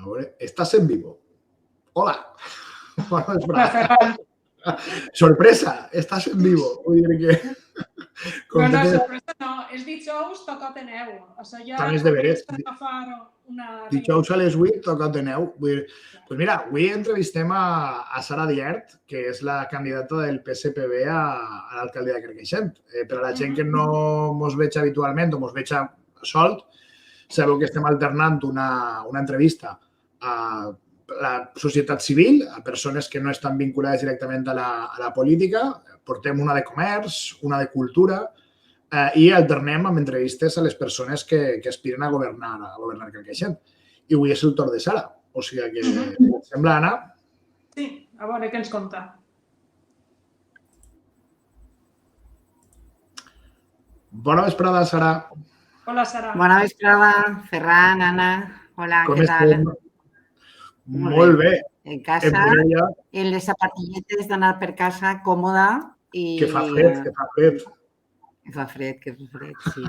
A veure, estàs en vivo. Hola. Bona vesprada. Sorpresa, estàs en vivo. Vull dir que... No, sorpresa no. És dijous, toca a Ateneu. També és de veres. Dijous a les 8 toca a Ateneu. Doncs mira, avui entrevistem a Sara Diert, que és la candidata del PSPB a l'alcaldia de Carcaixent. Per a la gent que no mos veig habitualment o mos veig solt, sabeu que estem alternant una entrevista a la societat civil, a persones que no estan vinculades directament a la política. Portem una de comerç, una de cultura i alternem amb entrevistes a les persones que aspiren a governar Carcaixent. I avui és el torn de Sara. O sigui que, et sembla, Anna? Sí, a veure què ens conta. Bona vesprada, Sara. Hola, Sara. Bona vesprada, Ferran, Anna. Hola, què tal? Molt bé. En casa, en les zapatilletes d'anar per casa, còmoda. Que fa fred, que fa fred. Que fa fred, sí.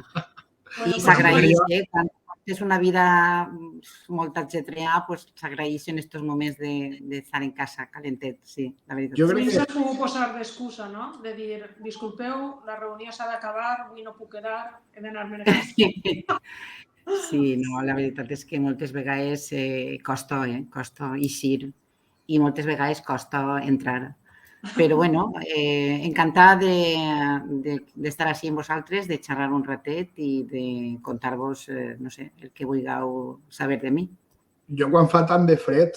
I s'agraeix, quan és una vida molt ajetreada, s'agraeixen aquests moments d'estar en casa calentet, sí, la veritat. Jo crec que s'ha pogut posar d'excusa, no? De dir, disculpeu, la reunió s'ha d'acabar, avui no puc quedar, he d'anar-me'n a casa. Sí, no, la veritat és que moltes vegades costa eixir i moltes vegades costa entrar. Però, bueno, encantada d'estar així amb vosaltres, de xerrar un ratet i de contar-vos, no sé, el que vulgueu saber de mi. Jo, quan fa tant de fred,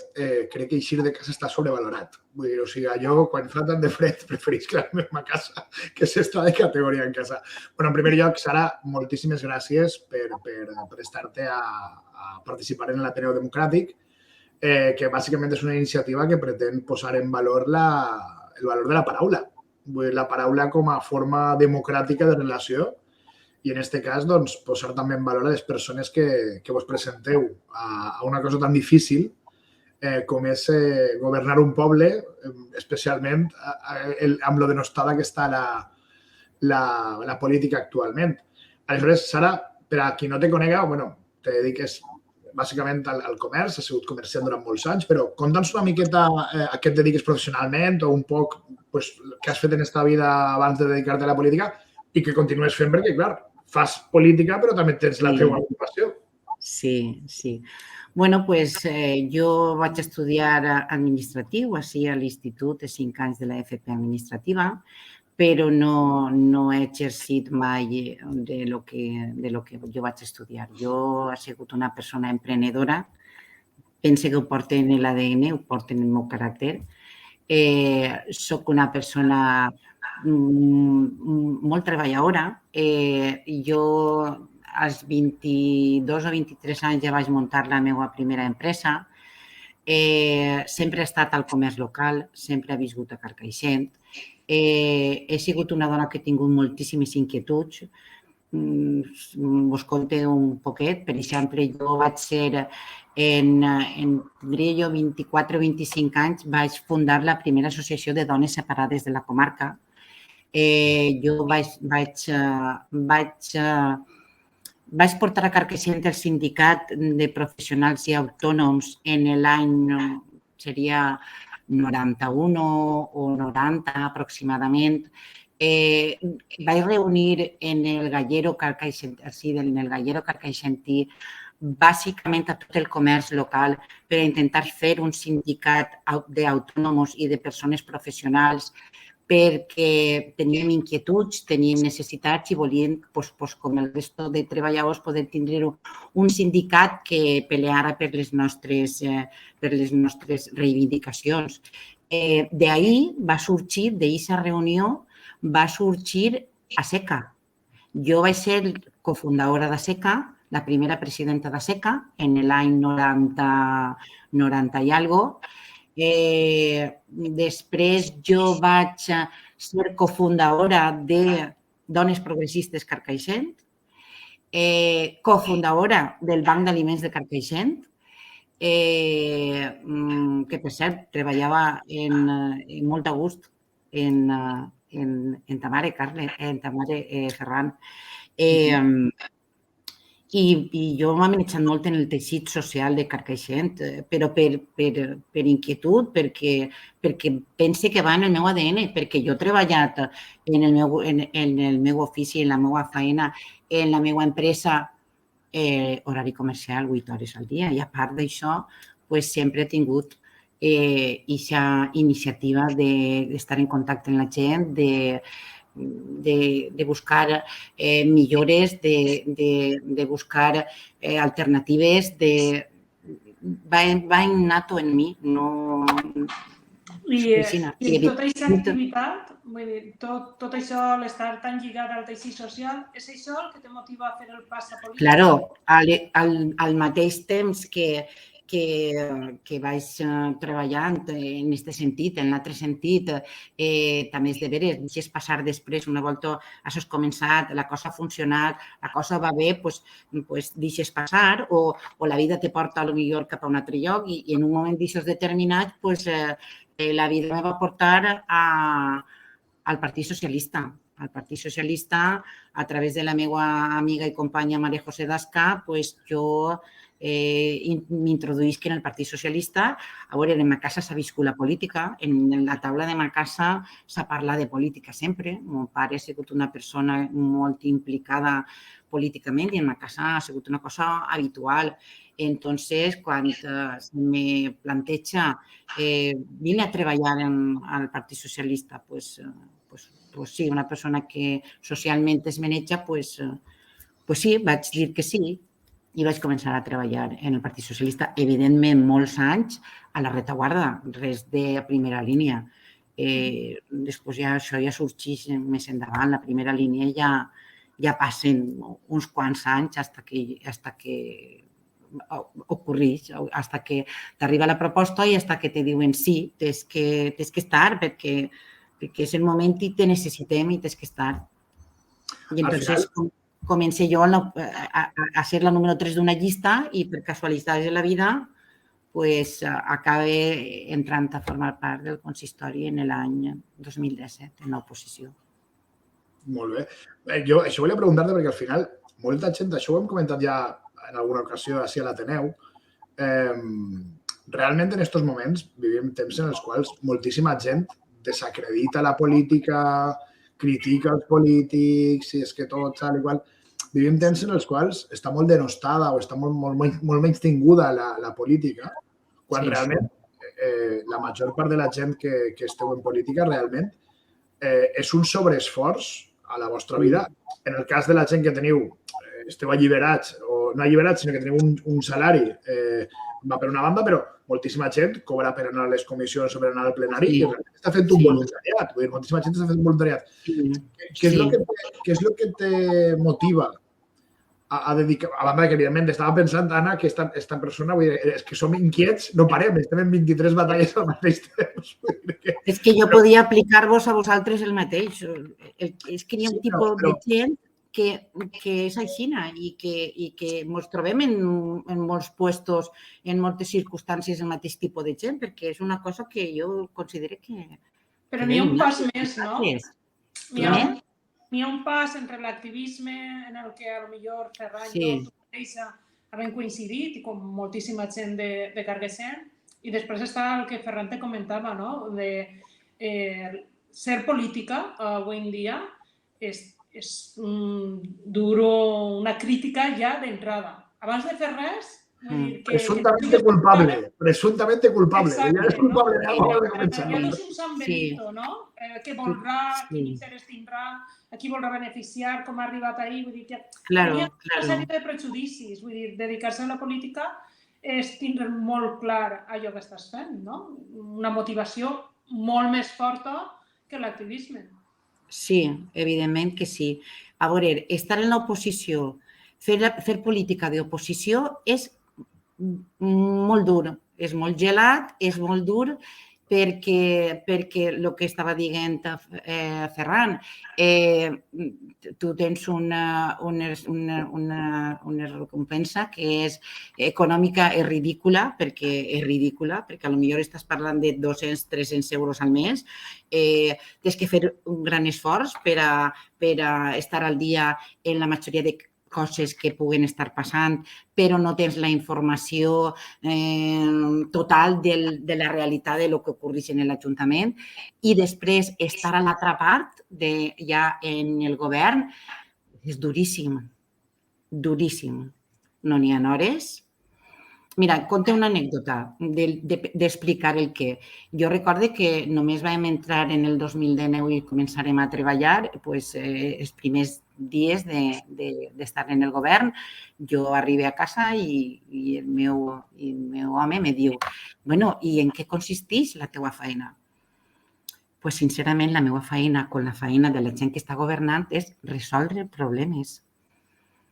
crec que eixir de casa està sobrevalorat. Vull dir, o sigui, jo, quan fa tant de fred, preferís quedar-me a casa que s'està de categoria en casa. Bueno, en primer lloc, Sara, moltíssimes gràcies per estar-te a participar en l'Ateneu Democràtic, que bàsicament és una iniciativa que pretén posar en valor el valor de la paraula. La paraula com a forma democràtica de relació i, en aquest cas, posar també en valor a les persones que vos presenteu a una cosa tan difícil com és governar un poble, especialment amb lo denostada que està la política actualment. Aleshores, Sara, per a qui no te conega, te dediques bàsicament al comerç, has sigut comerciant durant molts anys, però conta'ns una miqueta a què et dediques professionalment o un poc què has fet en aquesta vida abans de dedicar-te a la política i que continues fent perquè, clar, fas política però també tens la teva ocupació. Sí. Bueno, doncs jo vaig estudiar administratiu així a l'institut de 5 anys de la FP administrativa, però no he exercit mai de lo que jo vaig estudiar. Jo he sigut una persona emprenedora, pense que ho porten en l'ADN, ho porten en el meu caràcter. Soc una persona molt treballadora. Jo als 22 o 23 anys ja vaig muntar la meva primera empresa. Sempre he estat al comerç local, sempre he viscut a Carcaixent. He sigut una dona que he tingut moltíssimes inquietuds. Us conto un poquet. Per exemple, jo vaig ser, tindria jo 24 o 25 anys, vaig fundar la primera associació de dones separades de la comarca. Jo vaig portar a Carcaixent el sindicat de professionals i autònoms en l'any, seria 91 o 90 aproximadament. Vaig reunir en el gallero carcaixentí bàsicament a tot el comerç local per intentar fer un sindicat d'autònoms i de persones professionals perquè teníem inquietuds, teníem necessitats i volíem, com el resto de treballadors, poder tindre un sindicat que peleara per les nostres reivindicacions. D'ahir va sorgir, d'aquesta reunió, va sorgir ASECA. Jo vaig ser cofundadora d'ASECA, la primera presidenta d'ASECA, en l'any 90 i alguna cosa. Després jo vaig ser cofundadora de Dones Progressistes Carcaixent, cofundadora del Banc d'Aliments de Carcaixent, que, per cert, treballava amb molt de gust en ta mare, Ferran. I jo m'he manejat molt en el teixit social de Carcaixent, però per inquietud, perquè pense que va en el meu ADN, perquè jo he treballat en el meu ofici, en la meva feina, en la meva empresa, horari comercial, 8 hores al dia, i a part d'això, sempre he tingut aquesta iniciativa d'estar en contacte amb la gent, de buscar millores, de buscar alternatives, va innato en mi, no... I tota aquesta activitat, tot això, l'estar tan lligat al teixit social, és això el que te motiva a fer el pas a política? Claro, al mateix temps que vaig treballant en aquest sentit, en l'altre sentit, també és de veres, deixes passar després, una volta has començat, la cosa ha funcionat, la cosa va bé, doncs deixes passar o la vida te porta potser cap a un altre lloc i en un moment d'aixòs determinat, la vida me va portar al Partit Socialista. Al Partit Socialista, a través de la meva amiga i companya Maria José Dasca, jo m'introduïsc en el Partit Socialista. A veure, en ma casa s'ha viscut la política, en la taula de ma casa s'ha parlat de política sempre. Mon pare ha sigut una persona molt implicada políticament i en ma casa ha sigut una cosa habitual. Entonces, quan se me planteja vine a treballar al Partit Socialista, pues sí, una persona que socialment es maneja, pues sí, vaig dir que sí i vaig començar a treballar en el Partit Socialista, evidentment molts anys a la retaguarda, res de primera línia. Després això ja sorgeix més endavant, la primera línia ja passen uns quants anys fins que ocorreix, fins que t'arriba la proposta i fins que te diuen sí, tens que estar perquè és el moment i te necessitem i tens que estar. I entonces comencé jo a ser la número 3 d'una llista i per casualitats de la vida acabé entrant a formar part del consistori en l'any 2017, en l'oposició. Molt bé. Jo això volia preguntar-te perquè al final molta gent, això ho hem comentat ja en alguna ocasió així a l'Ateneu, realment en aquests moments vivim temps en els quals moltíssima gent desacredita la política, critica els polítics, si és que tot tal i qual. Vivim temps en els quals està molt denostada o està molt menys tinguda la política, quan realment la major part de la gent que esteu en política realment és un sobreesforç a la vostra vida. En el cas de la gent que esteu alliberats, o no alliberats, sinó que teniu un salari, va per una banda, però moltíssima gent cobra per anar a les comissions o per anar al plenari i està fent un voluntariat. Vull dir, moltíssima gent està fent un voluntariat. Què és el que te motiva a dedicar? A banda que, evidentment, estava pensant, Anna, que esta persona, vull dir, és que som inquiets, no parem, estem en 23 batalles al mateix temps. És que jo podia aplicar-vos a vosaltres el mateix. És que hi ha un tipus de gent que és així i que ens trobem en molts puestos, en moltes circumstàncies, el mateix tipus de gent, perquè és una cosa que jo considero que... Però n'hi ha un pas més, no? N'hi ha un pas entre l'activisme en el que potser Ferran i tu mateixa havem coincidit i com moltíssima gent de Carcaixent, i després està el que Ferran te comentava, no? De ser política avui en dia és una crítica ja d'entrada. Abans de fer res... Presuntamente culpable. Presuntamente culpable. Exacte. Ja és culpable de algo de començar. Ja no és un Sant Benito, no? Què voldrà, quin interès tindrà, a qui voldrà beneficiar, com ha arribat ahir. Vull dir que hi ha una sèrie de prejudicis. Vull dir, dedicar-se a la política és tindre molt clar allò que estàs fent, no? Una motivació molt més forta que l'activisme. Sí, evidentment que sí. A veure, estar en l'oposició, fer política d'oposició és molt dur, és molt gelat, és molt dur perquè el que estava dient Ferran, tu tens una recompensa que és econòmica, és ridícula, perquè potser estàs parlant de 200-300 euros al mes, tens que fer un gran esforç per a estar al dia en la majoria de coses que puguen estar passant, però no tens la informació total de la realitat de lo que ocorreix en l'Ajuntament. I després estar a l'altra part, ja en el govern, és duríssim, duríssim. No n'hi ha hores. Mira, conté una anècdota d'explicar el què. Jo recordo que només vam entrar en el 2019 i començarem a treballar, els primers dies d'estar en el govern, jo arribo a casa i el meu home me diu: «Bueno, i en què consisteix la teua feina?» Pues, sincerament, la meva feina, com la feina de la gent que està governant, és resoldre problemes.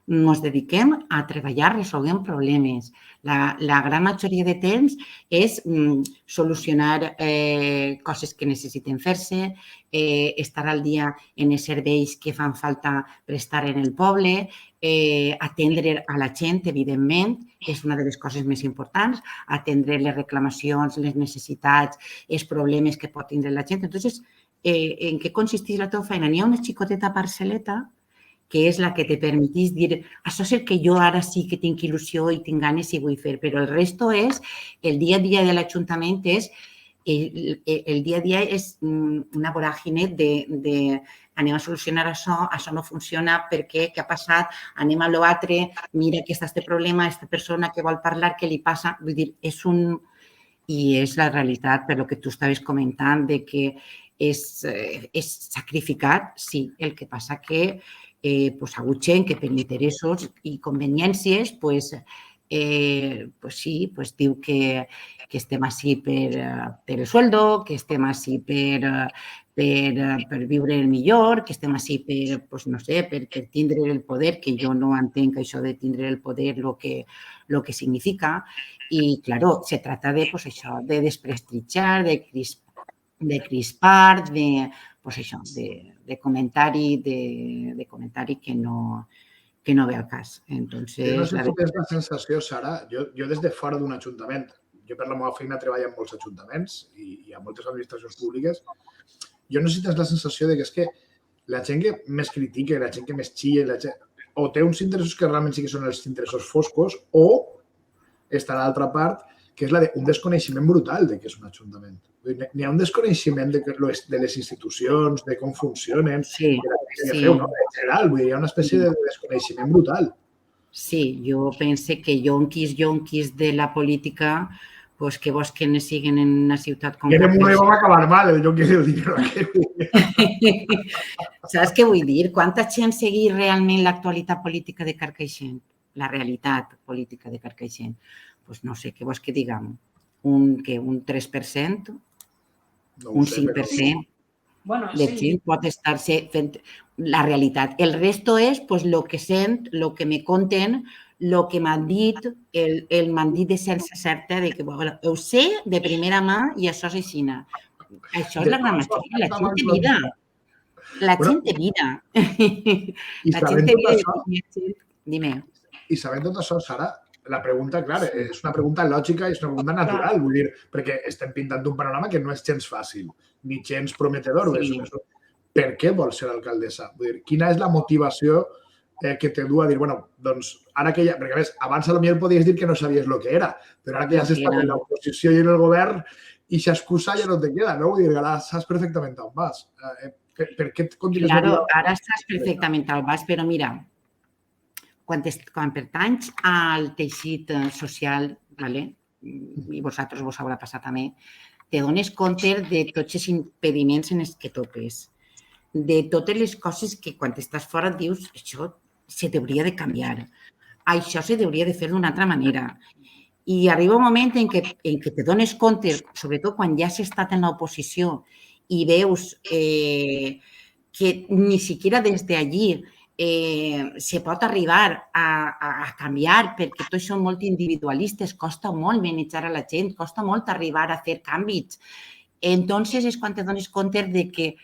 Ens dediquem a treballar resolent problemes. La gran majoria de temps és solucionar coses que necessiten fer-se, estar al dia en els serveis que fan falta prestar en el poble, atendre a la gent, evidentment, és una de les coses més importants, atendre les reclamacions, les necessitats, els problemes que pot tindre la gent. Entonces, en què consisteix la teva feina? N'hi ha una xicoteta parcel·leta que és la que te permetís dir això és el que jo ara sí que tinc il·lusió i tinc ganes i vull fer, però el resto és, el dia a dia de l'Ajuntament és, el dia a dia és una voràgine de anem a solucionar això no funciona, per què, què ha passat, anem a l'altre, mira que està aquest problema, aquesta persona que vol parlar, què li passa, vull dir, i és la realitat, per el que tu estaves comentant, de que és sacrificat, sí, el que passa que hi ha hagut gent que per interessos i conveniències sí, diu que estem així per el sueldo, que estem així per viure millor, que estem així per, no sé, per tindre el poder, que jo no entenc això de tindre el poder el que significa. I, clar, se trata de desprestigiar, de crispar, de comentari que no ve al cas. Entonces, jo no sé si tu tens la sensació, Sara, jo des de fora d'un ajuntament, jo per la meva feina treballo en molts ajuntaments i a moltes administracions públiques, jo no sé si tens la sensació de que és que la gent que més critica, la gent que més xilla, o té uns interessos que realment sí que són els interessos foscos, o està a l'altra part, que és la d'un desconeixement brutal de què és un ajuntament. N'hi ha un desconeixement de les institucions, de com funcionen, sí. En general, hi ha una espècie de desconeixement brutal. Sí, jo penso que yonquis de la política, pues que vols que ne siguen en una ciutat com... Querem una i vam acabar mal, el yonquis del dinero. Saps què vull dir? Quanta gent segueix realment l'actualitat política de Carcaixent? La realitat política de Carcaixent? Pues no sé, què vols que diguem? Un 3%? Un 5%? De gent pot estar-se fent la realitat. El resto és el que sent, el que me conten, el que m'han dit, m'han dit de sense certa, de que ho sé de primera mà i això és així. Això és la gran majoria. La gent té vida. La gent té vida. La gent té vida. Dime. I sabent tot això, Sara, la pregunta, clar, és una pregunta lògica i és una pregunta natural, vull dir, perquè estem pintant un panorama que no és gens fàcil, ni gens prometedor. Per què vols ser alcaldessa? Vull dir, quina és la motivació que te du a dir, bueno, doncs, ara que ja... Perquè, a més, abans potser podies dir que no sabies el que era, però ara que ja s'està en l'oposició i en el govern, i s'excusa ja no te queda, no? Vull dir, ara saps perfectament on vas. Per què et continues... Claro, ara saps perfectament on vas, però mira, quan pertanys al teixit social, i vosaltres vos haurà passat també, te dones compte de tots els impediments en els que topes, de totes les coses que quan estàs fora dius això se hauria de canviar, això se hauria de fer d'una altra manera. I arriba un moment en què te dones compte, sobretot quan ja has estat en l'oposició i veus que ni siquiera des d'allí se pot arribar a canviar perquè tots són molt individualistes, costa molt manejar a la gent, costa molt arribar a fer canvis. Entonces és quan te dones compte de que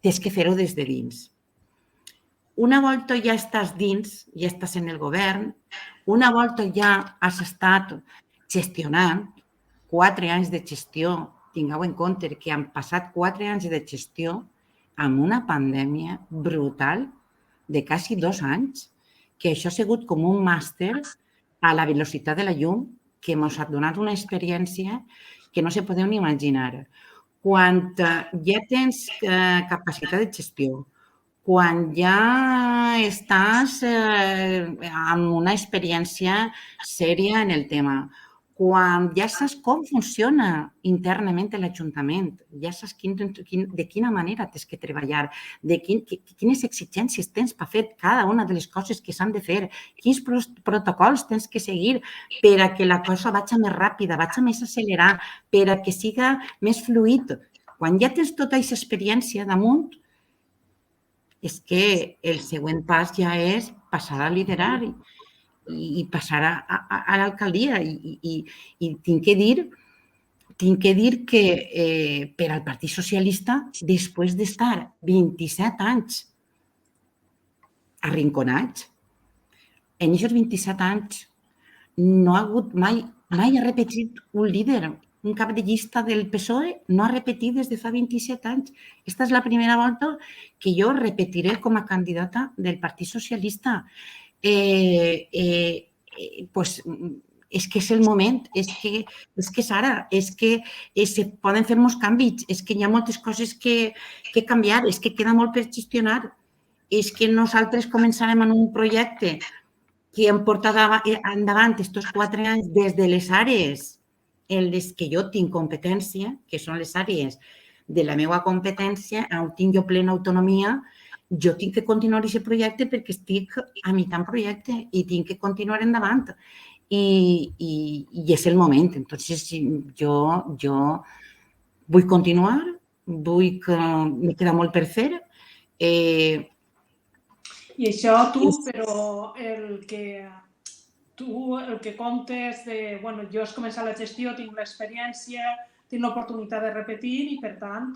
tens que fer-ho des de dins. Una volta ja estàs dins, ja estàs en el govern, una volta ja has estat gestionant 4 anys de gestió, tingueu en compte que han passat 4 anys de gestió amb una pandèmia brutal de quasi 2 anys, que això ha sigut com un màster a la velocitat de la llum que ens ha donat una experiència que no se podeu ni imaginar. Quan ja tens capacitat de gestió, quan ja estàs amb una experiència sèria en el tema, quan ja saps com funciona internament l'Ajuntament, ja saps de quina manera tens que treballar, quines exigències tens per fer cada una de les coses que s'han de fer, quins protocols tens que seguir per a que la cosa vagi més ràpida, vagi més accelerada, per a que siga més fluid. Quan ja tens tota aquesta experiència damunt, és que el següent pas ja és passar a liderar i passar a l'alcaldia. I tinc que dir que per al Partit Socialista, després d'estar 27 anys arrinconats, en aquests 27 anys no ha hagut mai ha repetit un líder, un cap de llista del PSOE, no ha repetit des de fa 27 anys. Aquesta és la primera volta que jo repetiré com a candidata del Partit Socialista. Pues, és que és el moment, és que és ara, és que se poden fer molts canvis, és que hi ha moltes coses que canviar, és que queda molt per gestionar, és que nosaltres començarem en un projecte que hem portat endavant aquests 4 anys des de les àrees en les que jo tinc competència, que són les àrees de la meva competència, on tinc jo plena autonomia. Jo tinc que continuar aquest projecte perquè estic a mitjà en projecte i tinc que continuar endavant. I és el moment. Entonces, jo vull continuar, vull que me queda molt per fer. I això tu, però el que comptes de, bueno, jo he començat la gestió, tinc l'experiència, tinc l'oportunitat de repetir i, per tant,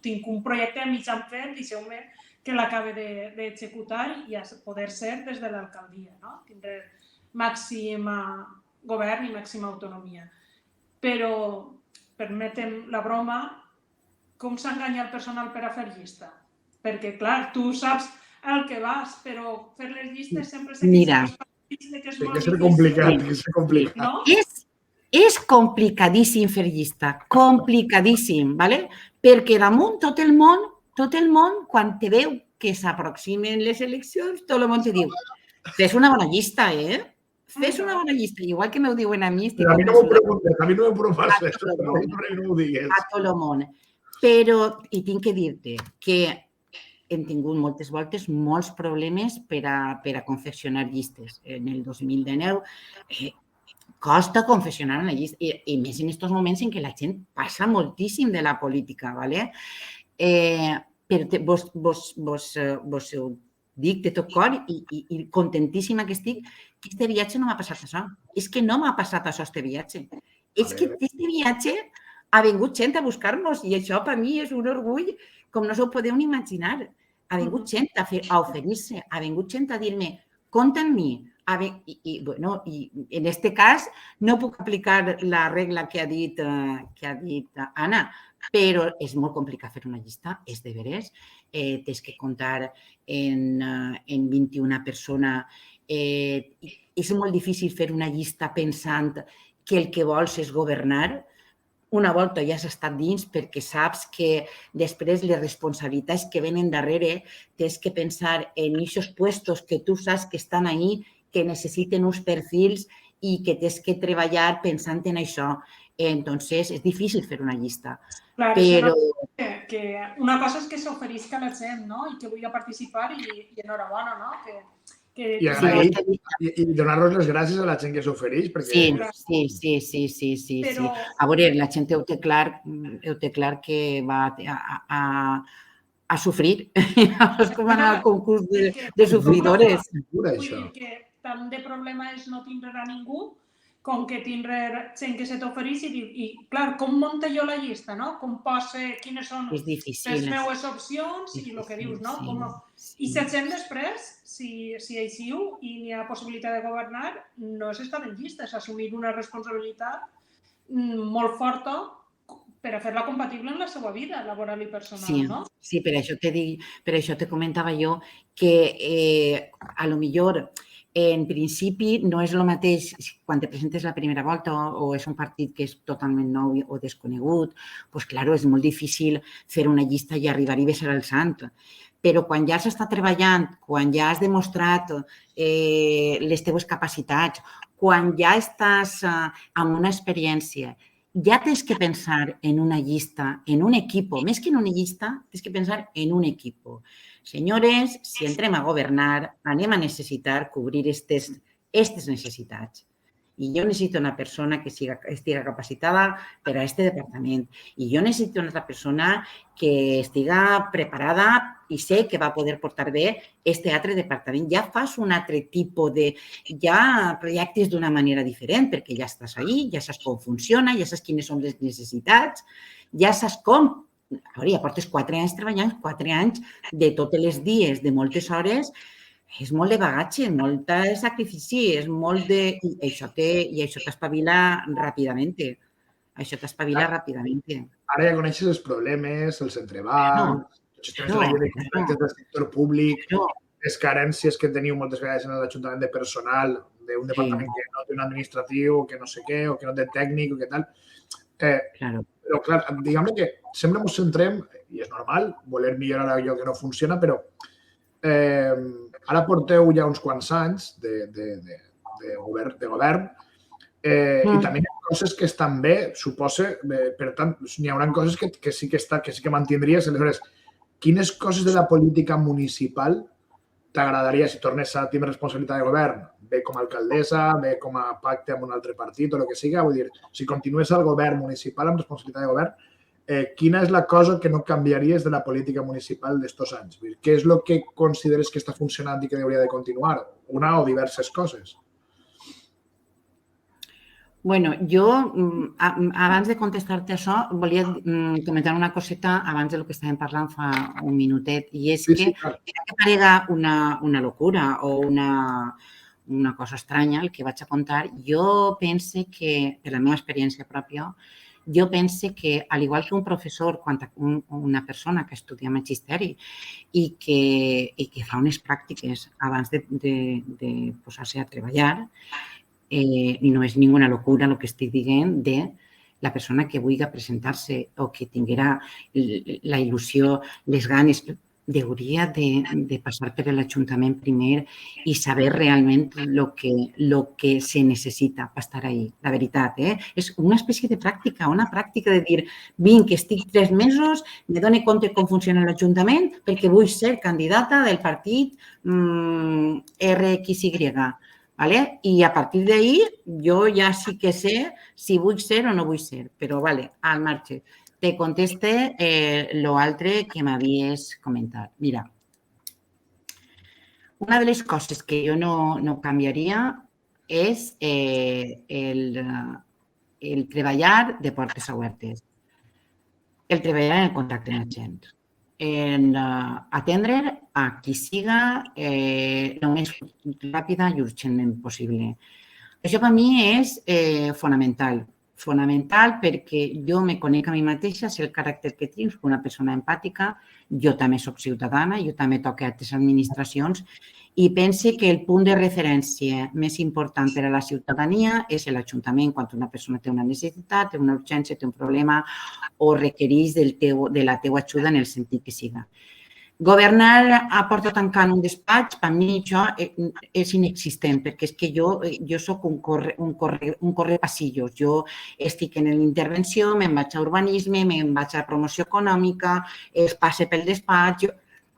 tinc un projecte a mig fet, deixeu-me que l'acabe d'executar i a poder ser des de l'alcaldia, tindre màxim govern i màxima autonomia. Però, permetem la broma, com s'enganya el personal per a fer llista? Perquè, clar, tu saps el que vas, però fer les llistes sempre sé que és complicat, que és complicat. És complicadíssim fer llista, complicadíssim, perquè damunt tot el món, quan te veu que s'aproximen les eleccions, tot el món te diu, fes una bona llista, Fes una bona llista, igual que m'ho diuen a mi. A mi no m'ho preguntes, a mi no m'ho preguntes, no ho digues. A tot el món. Però, i tinc que dir-te que hem tingut moltes voltes molts problemes per a confeccionar llistes. En el 2019 costa confeccionar una llista, i més en aquests moments en què la gent passa moltíssim de la política, però vos ho dic de tot cor i contentíssima que estic, que este viatge no m'ha passat això. És que no m'ha passat això, este viatge. És que este viatge ha vingut gent a buscar-nos i això per mi és un orgull com no s'ho podeu ni imaginar. Ha vingut gent a oferir-se, ha vingut gent a dir-me, compta amb mi. I en aquest cas no puc aplicar la regla que ha dit Anna, però és molt complicat fer una llista, és de veres. Tens que comptar en 21 persones. És molt difícil fer una llista pensant que el que vols és governar. Una volta ja has estat dins perquè saps que després les responsabilitats que venen darrere tens que pensar en aquests puestos que tu saps que estan ahí, que necessiten uns perfils i que tens que treballar pensant en això. Entonces, és difícil fer una llista. Clar, però una cosa és que s'oferisca a la gent, no? I que vulgui participar i enhorabona, no? I donar-los les gràcies a la gent que s'ofereix. Sí. A veure, la gent ho té clar que va a sofrir. És com anar al concurs de sofridores. Vull dir que tant de problema és no tindre a ningú com que tindre gent que se t'ofereix i, clar, com munta jo la llista, no? Com posa quines són les meves opcions i el que dius, no? I si la gent després, si eixiu i n'hi ha possibilitat de governar, no és estar en llista, és assumir una responsabilitat molt forta per a fer-la compatible amb la seva vida laboral i personal, Sí, no? sí, per això te comentava jo que a lo millor en principi no és el mateix quan te presentes la primera volta o és un partit que és totalment nou o desconegut, doncs clar, és molt difícil fer una llista i arribar i besar el sant. Però quan ja s'està treballant, quan ja has demostrat les teves capacitats, quan ja estàs amb una experiència, ja tens que pensar en una llista, en un equip, més que en una llista, tens que pensar en un equip. Senyores, si entrem a governar, anem a necessitar cobrir aquestes necessitats. I jo necessito una persona que estigui capacitada per a aquest departament. I jo necessito una altra persona que estigui preparada i sé que va poder portar bé aquest altre departament. Ja fas un altre tipus de... Ja projectes d'una manera diferent perquè ja estàs ahí, ja saps com funciona, ja saps quines són les necessitats, ja saps com... Ara ja portes 4 anys treballant, 4 anys de tots els dies, de moltes hores, és molt de bagatge, molt de sacrifici, és molt de... I això t'espavila ràpidament. Això t'espavila ràpidament. Ara ja coneixes els problemes, els entrebancs, gestions de la llei de contractes del sector públic, les carències que teniu moltes vegades en l'Ajuntament de personal, d'un departament que no té un administratiu, que no sé què, o que no té tècnic, o què tal. Però, clar, diguem que sempre ens centrem, i és normal, voler millorar allò que no funciona, però ara porteu ja uns quants anys de govern i també hi ha coses que estan bé, suposa, per tant, n'hi haurà coses que sí que mantindries. Aleshores, quines coses de la política municipal t'agradaria si tornes a tenir responsabilitat de govern? Bé com a alcaldessa, bé com a pacte amb un altre partit o el que sigui. Vull dir, si continues al govern municipal amb responsabilitat de govern, quina és la cosa que no canviaries de la política municipal d'estos anys? Què és el que consideres que està funcionant i que hauria de continuar? Una o diverses coses? Bueno, jo, abans de contestar-te això, volia comentar una coseta abans del que estàvem parlant fa un minutet, i és que parega una locura o una cosa estranya el que vaig a contar. Jo pense que, per la meva experiència pròpia, jo pense que, al igual que un professor, una persona que estudia magisteri i que fa unes pràctiques abans de posar-se a treballar, no és ninguna locura el que estic dient de la persona que vulgui presentar-se o que tinguera la il·lusió, les ganes, hauria de passar per l'Ajuntament primer i saber realment el que se necessita per estar ahí. La veritat, és una espècie de pràctica, una pràctica de dir, vinc, estic 3 mesos, me dono compte com funciona l'Ajuntament perquè vull ser candidata del partit RXY. I a partir d'ahí jo ja sí que sé si vull ser o no vull ser, però al marge. Te conteste l'altre que m'havies comentat. Mira, una de les coses que jo no canviaria és el treballar de portes obertes, el treballar en el contacte amb la gent, en atendre a qui siga el més ràpida i urgentment possible. Això per mi és fonamental perquè jo me conec a mi mateixa, sé el caràcter que tinc, soc una persona empàtica, jo també soc ciutadana, jo també toco a altres administracions i pense que el punt de referència més important per a la ciutadania és l'Ajuntament quan una persona té una necessitat, té una urgència, té un problema o requereix de la teua ajuda en el sentit que siga. Governar a porta tancant un despatx, per mi això és inexistent, perquè és que jo soc un correpassillos. Jo estic en l'intervenció, me'n vaig a urbanisme, me'n vaig a promoció econòmica, es passe pel despatx.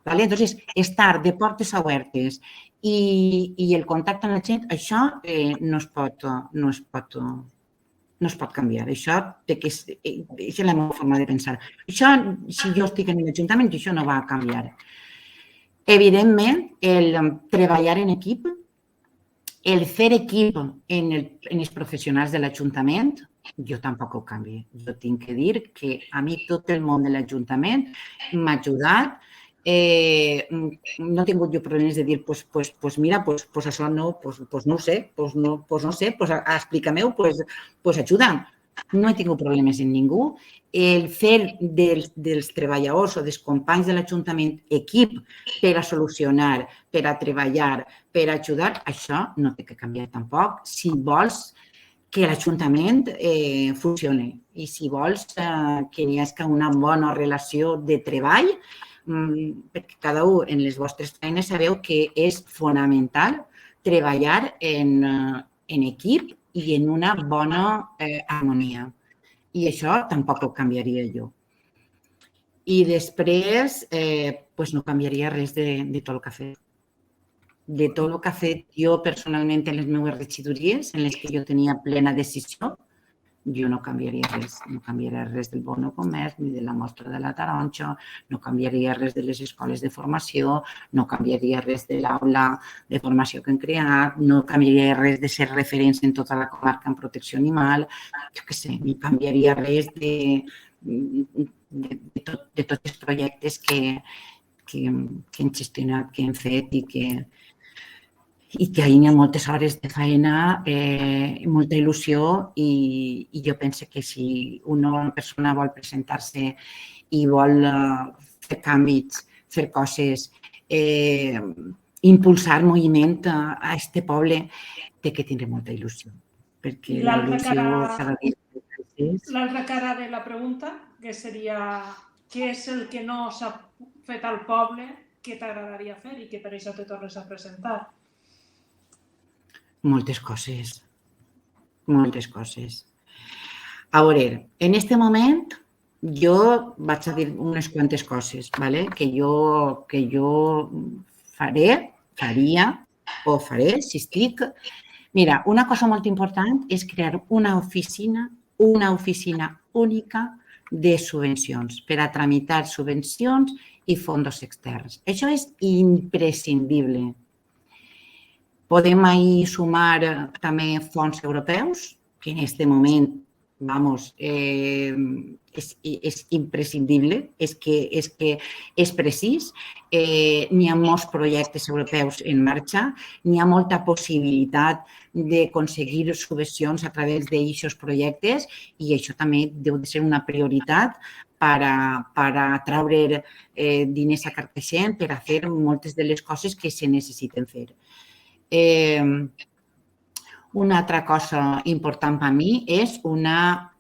Entonces, estar de portes obertes i el contacte amb la gent, això no es pot canviar. Això és la meva forma de pensar. Això, si jo estic en l'Ajuntament, això no va a canviar. Evidentment, el treballar en equip, el fer equip en els professionals de l'Ajuntament, jo tampoc ho canvio. Jo tinc que dir que a mi tot el món de l'Ajuntament m'ha ajudat. No he tingut jo problemes de dir, mira, això no ho sé, no sé, explica-m'ho, ajuda'm. no he tingut problemes amb ningú. El fer dels treballadors o dels companys de l'Ajuntament equip per a solucionar, per a treballar, per a ajudar, això no té que canviar tampoc. Si vols que l'Ajuntament funcioni i si vols que hi hagi una bona relació de treball, perquè cada un en les vostres feines sabeu que és fonamental treballar en equip i en una bona harmonia. I això tampoc ho canviaria jo. I després no canviaria res de tot el que ha fet. De tot el que ha fet jo personalment en les meves regidories, en les que jo tenia plena decisió, jo no canviaria res. No canviaria res del Bono Comerç ni de la Mostra de la Taronja, no canviaria res de les escoles de formació, no canviaria res de l'aula de formació que hem creat, no canviaria res de ser referents en tota la comarca en protecció animal, jo què sé, ni canviaria res de tots els projectes que hem gestionat, que hem fet i que hi ha moltes hores de feina, molta il·lusió i jo penso que si una persona vol presentar-se i vol fer canvis, fer coses, impulsar moviment a aquest poble, té que tindre molta il·lusió. Perquè la il·lusió cada dia és... L'altra cara de la pregunta, que seria què és el que no s'ha fet al poble que t'agradaria fer i que per això te tornes a presentar? Moltes coses. A veure, en aquest moment jo vaig a dir unes quantes coses que jo faria o faré si estic. Mira, una cosa molt important és crear una oficina única de subvencions per a tramitar subvencions i fons externs. Això és imprescindible. Podem ahir sumar també fons europeus, que en aquest moment, és imprescindible, és que és precís. N'hi ha molts projectes europeus en marxa, n'hi ha molta possibilitat d'aconseguir subvencions a través d'aquests projectes i això també deu de ser una prioritat per a treure diners a Carcaixent per a fer moltes de les coses que se necessiten fer. Una altra cosa important per a mi és una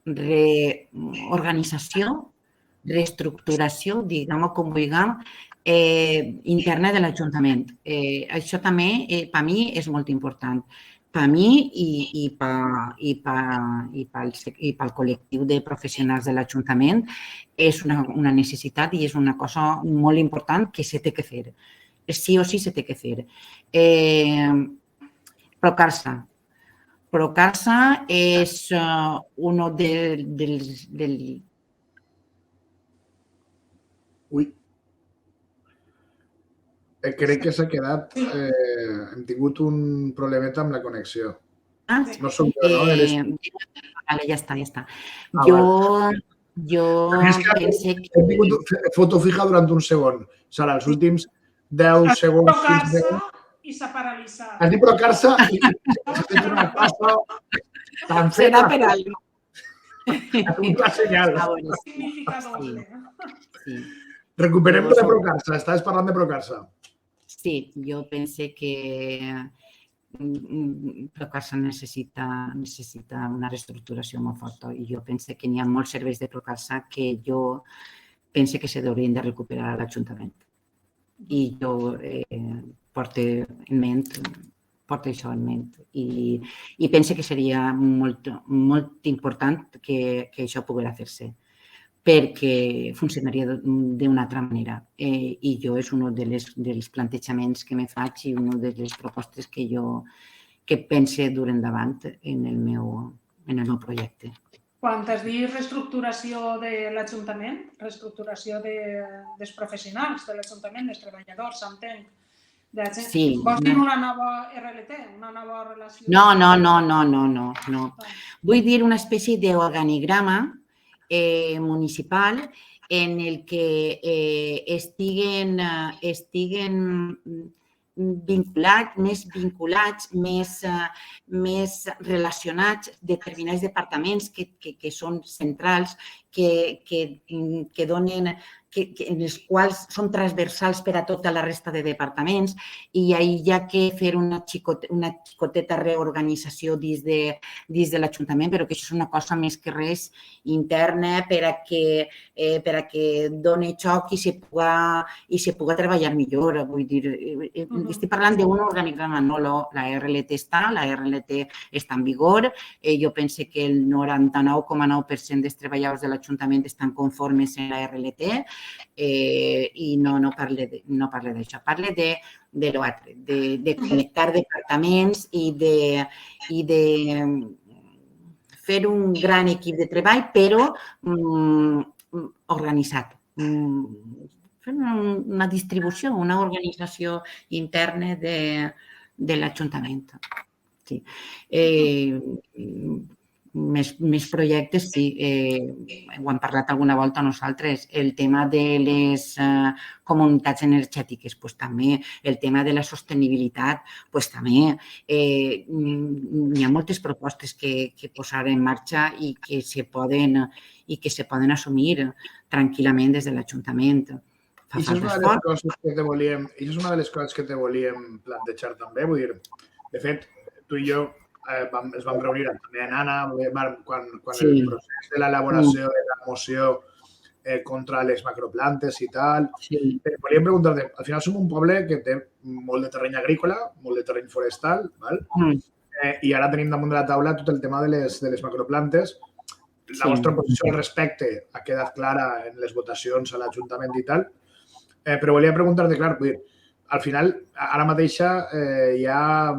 reorganització, reestructuració, diguem-ho com vulguem, interna de l'Ajuntament. Això també per a mi és molt important. Per a mi i pel col·lectiu de professionals de l'Ajuntament és una necessitat i és una cosa molt important que se té que fer. Sí o sí se té que fer. Procarsa. Procarsa és un dels... Ui. Crec que s'ha quedat... Hem tingut un problemeta amb la connexió. No som jo, no? Ja està. Jo pensé que... Hem tingut foto fija durant un segon. Serà els últims 10 segons. Procarsa i s'ha paralitzat. Has dit Procarsa i s'ha fet una passa tan feta. Serà per algo. Ha tingut la senyal. Significa doble. Recuperem de Procarsa. Estaves parlant de Procarsa. Sí, jo pense que Procarsa necessita una reestructuració molt forta i jo pense que n'hi ha molts serveis de Procarsa que jo pense que se haurien de recuperar a l'Ajuntament. I jo porto això en ment i pense que seria molt important que això pogués fer-se perquè funcionaria d'una altra manera i jo és un dels plantejaments que me faig i una de les propostes que pense dur endavant en el meu projecte. Quan has dit reestructuració de l'Ajuntament, reestructuració dels professionals de l'Ajuntament, dels treballadors, s'entén? Sí. Vols dir una nova RLT, una nova relació? No. Vull dir una espècie d'organigrama municipal en el que estiguen vinculats, més relacionats, determinats departaments que són centrals, que donen, en els quals són transversals per a tota la resta de departaments, i ahir hi ha que fer una xicoteta reorganització dins de l'Ajuntament, però que això és una cosa més que res interna per a que doni xoc i se puga treballar millor. Vull dir, estic parlant d'un organigrama, no la RLT està en vigor. Jo penso que el 99,9% dels treballadors de l'Ajuntament estan conformes en la RLT i no parle d'això, parle de l'altre, de connectar departaments i de fer un gran equip de treball, però organitzat. Fer una distribució, una organització interna de l'Ajuntament. Sí. Més projectes, sí, ho hem parlat alguna volta nosaltres, el tema de les comunitats energètiques, també, el tema de la sostenibilitat, també. Hi ha moltes propostes que posar en marxa i que se poden assumir tranquil·lament des de l'Ajuntament. Això és una de les coses que te volíem plantejar també, vull dir, de fet, tu i jo ens vam reunir també en Anna quan el procés de l'elaboració de la moció contra les macroplantes i tal. Volíem preguntar-te, al final som un poble que té molt de terreny agrícola, molt de terreny forestal, i ara tenim damunt de la taula tot el tema de les macroplantes. La vostra posició al respecte ha quedat clara en les votacions a l'Ajuntament i tal, però volia preguntar-te, clar, al final, ara mateixa hi ha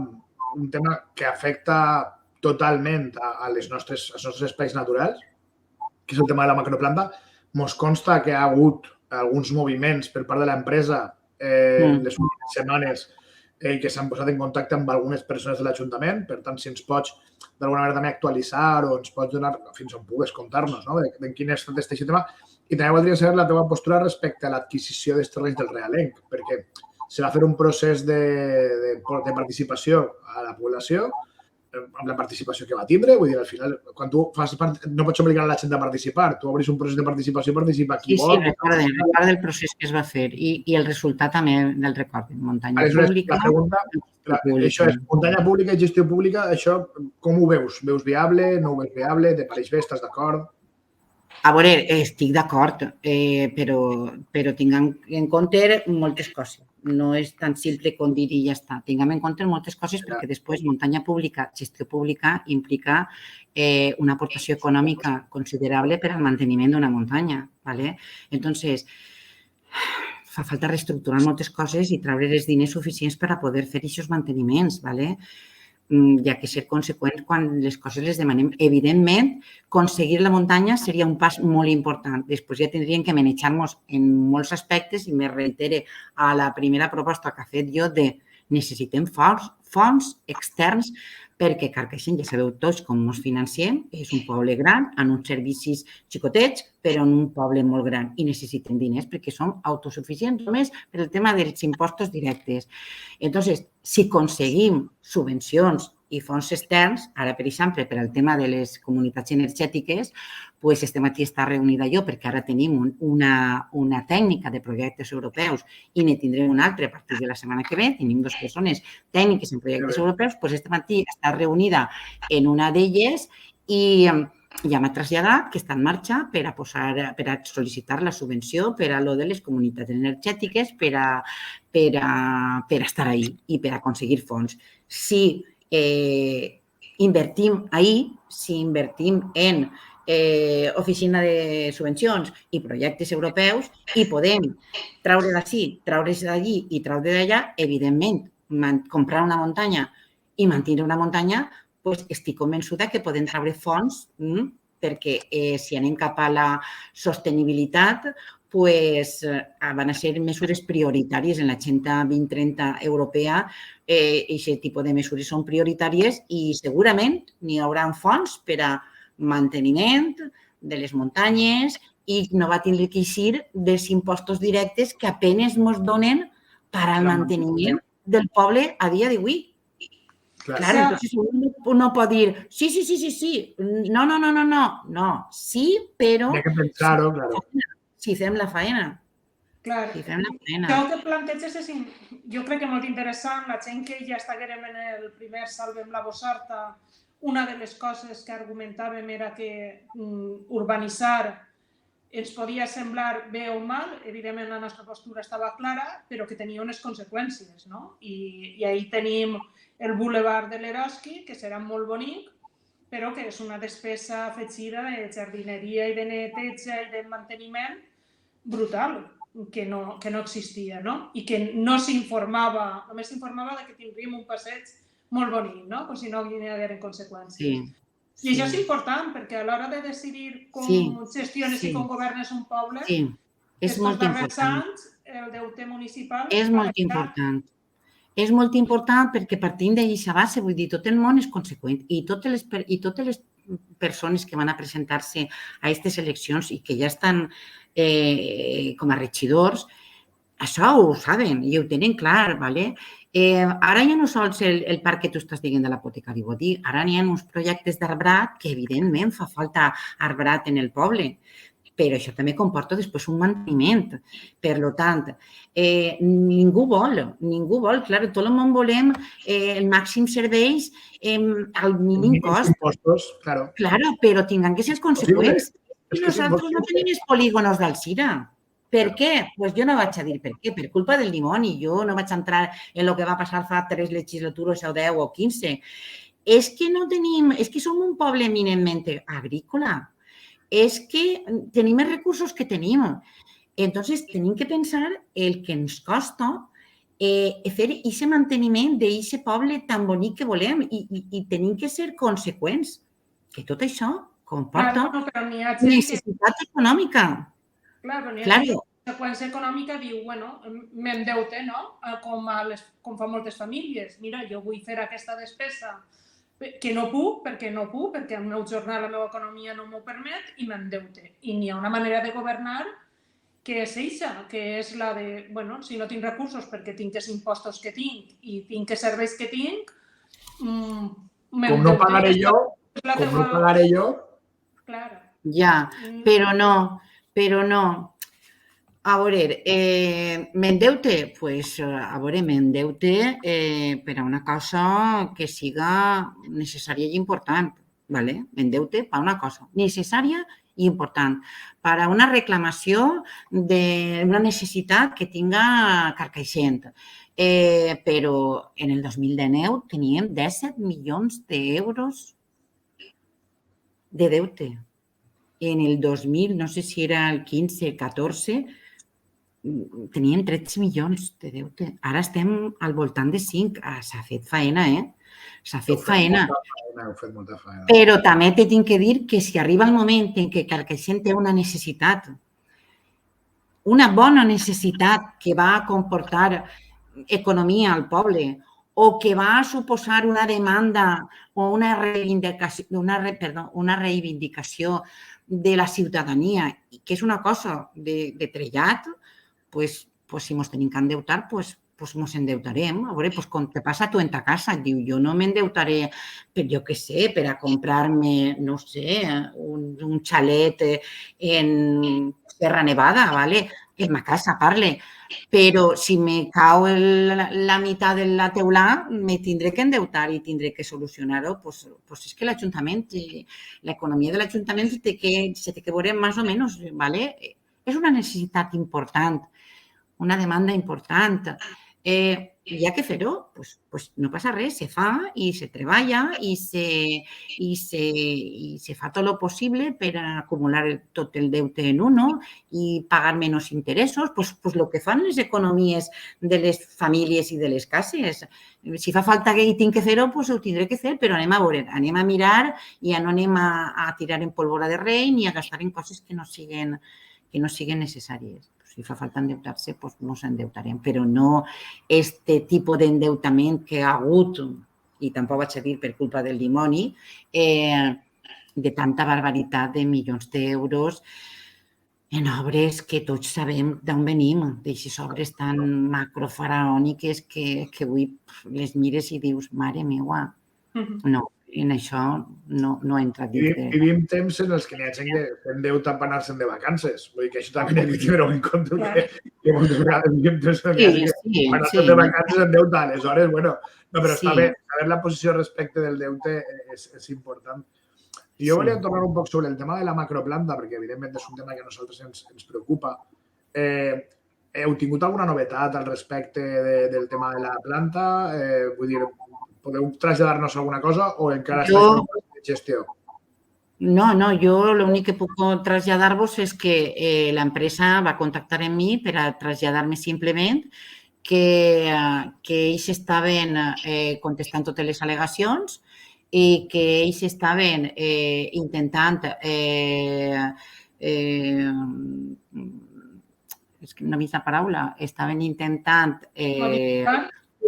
un tema que afecta totalment als nostres espais naturals, que és el tema de la macroplanta. Ens consta que hi ha hagut alguns moviments per part de l'empresa les últimes setmanes que s'han posat en contacte amb algunes persones de l'Ajuntament. Per tant, si ens pots d'alguna manera també actualitzar o ens pots donar, fins on pugues contar-nos, de quin estat està aquest tema. I també voldria saber la teva postura respecte a l'adquisició dels terrenys del Realenc, perquè se va fer un procés de participació a la població, amb la participació que va tindre. Vull dir, al final, quan tu fas part, no pots obligar a la gent a participar. Tu obris un procés de participació i participa qui vol. Sí, recorda el procés que es va fer i el resultat també del record. Muntanya pública. La pregunta, això és, muntanya pública i gestió pública, això com ho veus? Veus viable, no ho veus viable? Te pareix bé? Estàs d'acord? A veure, estic d'acord, però tinguem en compte moltes coses. No és tan simple com dir i ja està. Tinguem en compte moltes coses perquè després muntanya pública, gestió pública implica una aportació econòmica considerable per al manteniment d'una muntanya. Entonces, fa falta reestructurar moltes coses i treure els diners suficients per a poder fer aquests manteniments. Hi ha que ser conseqüents quan les coses les demanem. Evidentment, aconseguir la muntanya seria un pas molt important. Després ja tindríem que manejar-nos en molts aspectes i me reitere a la primera proposta que ha fet jo de necessitem fons externs perquè Carcaixent, ja sabeu tots com ens financiem, és un poble gran, amb uns servicis xicotets, però en un poble molt gran i necessitem diners perquè som autosuficients només per el tema dels impostos directes. Entonces, si aconseguim subvencions i fons externs, ara, per exemple, per al tema de les comunitats energètiques, doncs este matí està reunida jo perquè ara tenim una tècnica de projectes europeus i ne tindrem una altra a partir de la setmana que ve. Tenim 2 persones tècniques en projectes europeus, doncs este matí està reunida en una d'elles i ja m'ha traslladat que està en marxa per a sol·licitar la subvenció per a lo de les comunitats energètiques per a estar ahí i per a aconseguir fons. Si invertim ahí, si invertim en oficina de subvencions i projectes europeus i podem treure d'ací, treure's d'allí i treure d'allà, evidentment, comprar una muntanya i mantenir una muntanya, doncs estic convençuda que podem treure fons perquè si anem cap a la sostenibilitat van a ser mesures prioritàries en l'Agenda 2030 europea. Aquest tipus de mesures són prioritàries i segurament n'hi haurà fons per a manteniment de les muntanyes i no va tindre que eixir dels impostos directes que apenas ens donen per al manteniment del poble a dia d'avui. Claro, entonces uno puede decir, sí, no, sí, pero... Hay que pensar-ho, claro. Si fem la faena. Clar, Si fem la faena. això que planteges és, jo crec que molt interessant. La gent que ja estiguérem en el primer Salvem la Bossarta, una de les coses que argumentàvem era que urbanitzar ens podia semblar bé o mal, evidentment la nostra postura estava clara, però que tenia unes conseqüències, no? I ahir tenim el boulevard de l'Eroski, que serà molt bonic, però que és una despesa afegida de jardineria i de neteja i de manteniment brutal, que no existia, no? I que no s'informava, només s'informava que tindríem un passeig molt bonic, no? Com si no hi hagueren conseqüències. I això és important, perquè a l'hora de decidir com gestiones i com governes un poble, és molt important. El deute municipal... És molt important. És molt important perquè partint d'aquesta base, vull dir, tot el món és conseqüent i totes les persones que van a presentar-se a aquestes eleccions i que ja estan com a regidors, això ho saben i ho tenen clar, ¿vale? Ara ja no sols el parc que tu estàs dient de l'apotecari, vull dir, ara n'hi ha uns projectes d'arbrat que evidentment fa falta arbrat en el poble, però això també comporta després un manteniment. Per tant, ningú vol, clar, tot el món volem el màxim serveis al mínim cost. Claro, però tinguin que ser conseqüents. Nosaltres no tenim els polígonos d'Alzira. Per què? Doncs jo no vaig a dir per què, per culpa del dimoni. Jo no vaig entrar en el que va passar fa 3 legislatures o 10 o 15. És que no tenim, és que som un poble eminentment agrícola. És que tenim els recursos que tenim. Entonces, tenim que pensar el que ens costa fer aquest manteniment d'aquest poble tan bonic que volem i tenim que ser conseqüents. Que tot això comporta necessitat econòmica. Clar, però la conseqüència econòmica diu, bueno, m'endeute, no? Com fa moltes famílies. Mira, jo vull fer aquesta despesa que no puc, perquè el meu jornal, la meva economia no m'ho permet i m'endeute. I n'hi ha una manera de governar que és eixa, que és la de, bueno, si no tinc recursos perquè tinc els impostos que tinc i tinc els serveis que tinc, com no pagaré jo, Claro. Ja, però no. A veure, m'endeute? Doncs, a veure, m'endeute per a una cosa que siga necessària i important, ¿vale? M'endeute per a una cosa necessària i important, per a una reclamació d'una necessitat que tinga Carcaixent. Però en el 2019 teníem 17 milions d'euros de deute. En el 2000, no sé si era el 15, 14, teníem 13 milions de deute. Ara estem al voltant de 5. S'ha fet faena, S'ha fet faena. Però també t'he de dir que si arriba el moment en què Carcaixent té una necessitat, una bona necessitat que va a comportar economia al poble o que va a suposar una demanda o una reivindicació de la ciutadania, que és una cosa de trellat, doncs si ens tenim que endeutar, doncs ens endeutarem. A veure, com te passa a tu en ta casa, et diu, jo no m'endeutaré per, jo què sé, per a comprar-me, no sé, un xalet en Serra Nevada, ¿vale? En ma casa, parle. Però si me cau la meitat de la teulà, me tindré que endeutar i tindré que solucionar-ho. Doncs és que l'Ajuntament, l'economia de l'Ajuntament se té que veure més o menys, ¿vale? És una necessitat important, una demanda important. Hi ha que fer-ho? Doncs no passa res, se fa i se treballa i se fa tot el possible per acumular tot el deute en uno i pagar menys interessos, doncs el que fan les economies de les famílies i de les cases. Si fa falta que hi tinc que fer-ho, doncs ho tindré que fer, però anem a veure, anem a mirar i ja no anem a tirar en pólvora de rei ni a gastar en coses que no siguen necessàries. Si fa falta endeutar-se, doncs ens endeutarem, però no aquest tipus d'endeutament que ha hagut, i tampoc vaig a dir per culpa del dimoni, de tanta barbaritat de milions d'euros en obres que tots sabem d'on venim, d'aixes obres tan macrofaraòniques que avui les mires i dius, mare meua, no, en això no entra dintre. Vivim temps en els que n'hi ha gent que s'endeuta per anar-se'n de vacances. Vull dir que això també hi ha que tindre en compte, que moltes vegades vivim temps en els que per anar-se'n de vacances s'endeuta. Aleshores, bueno, no, però està bé, saber la posició respecte del deute és important. Jo volia tornar un poc sobre el tema de la macroplanta, perquè evidentment és un tema que a nosaltres ens preocupa. Heu tingut alguna novetat al respecte del tema de la planta? Vull dir, podeu traslladar-nos alguna cosa o encara esteu en gestió? No, jo l'únic que puc traslladar-vos és que l'empresa va contactar amb mi per a traslladar-me simplement que ells estaven contestant totes les al·legacions i que ells estaven intentant és que no he vist la paraula, estaven intentant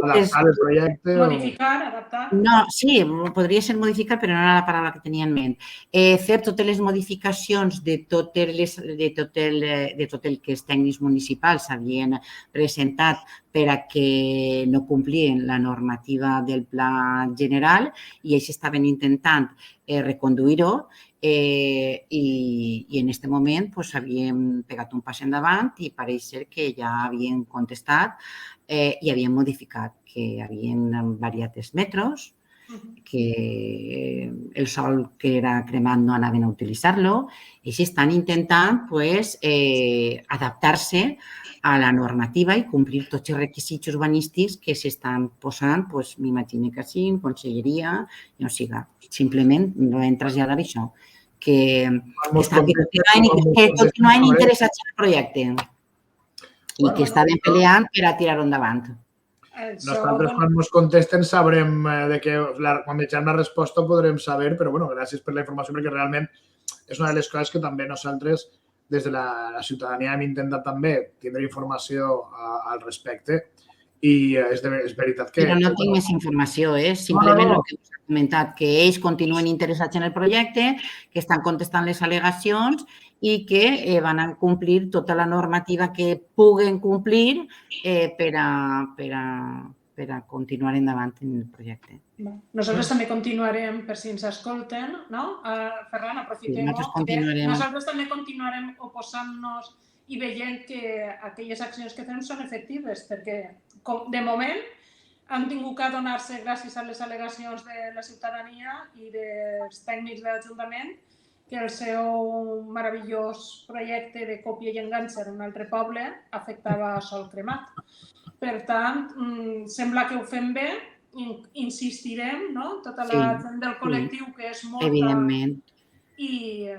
adaptar el projecte. Modificar, adaptar. No, sí, podria ser modificar, però no era la paraula que tenia en ment. Fer totes les modificacions de tot el que els tècnics municipals havien presentat per a que no complien la normativa del pla general i ells estaven intentant reconduir-ho i en aquest moment havíem pegat un pas endavant i pareix ser que ja havien contestat i havien modificat, que havien variat els metros, que el sol que era cremat no anaven a utilitzar-lo i estan intentant adaptar-se a la normativa i complir tots els requisits urbanístics que s'estan posant, m'imagino que sí, en conselleria, no siga. Simplement vam traslladar això, que continuen interessats en el projecte i que estaven peleant per a tirar-ho endavant. Nosaltres, quan ens contesten, sabrem que quan vegem la resposta podrem saber, però gràcies per la informació, perquè realment és una de les coses que també nosaltres, des de la ciutadania, hem intentat també tindre informació al respecte i és veritat que... Però no tinc més informació, simplement el que us he comentat, que ells continuen interessats en el projecte, que estan contestant les al·legacions i que van a complir tota la normativa que puguen complir per a continuar endavant en el projecte. Nosaltres també continuarem, per si ens escolten, no? Ferran, aprofitem-ho. Nosaltres també continuarem oposant-nos i veient que aquelles accions que fem són efectives, perquè de moment han tingut que adonar-se, gràcies a les al·legacions de la ciutadania i dels tècnics de l'Ajuntament, que el seu meravellós projecte de còpia i enganxa en un altre poble afectava sol cremat. Per tant, sembla que ho fem bé, insistirem, tota la gent del col·lectiu, que és molta, evidentment, i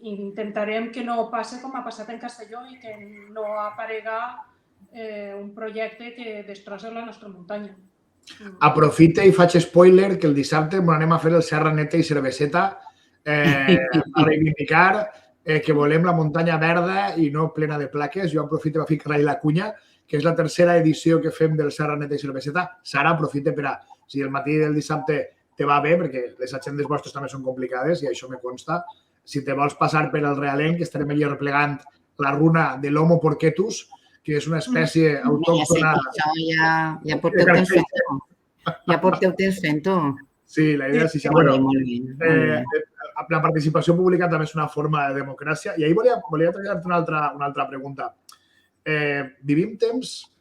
intentarem que no passi com ha passat en Castelló i que no aparega un projecte que destrossa la nostra muntanya. Aprofite i faig spoiler que el dissabte anem a fer el Serra Neta i Cerveseta a reivindicar que volem la muntanya verda i no plena de plaques. Jo aprofito per ficar-hi la cunya, que és la tercera edició que fem del Serra Neta i Cerveseta. Sara, aprofita per a, si el matí del dissabte te va bé, perquè les agendes vostres també són complicades i això me consta, si te vols passar per el Realenc, estarem allà replegant la runa de l'Homo porquetus, que és una espècie autòctona... Ja porteu temps fent-ho. Sí, la idea és això. La participació pública també és una forma de democràcia. I ahir volia traslladar-te una altra pregunta. Vivim temps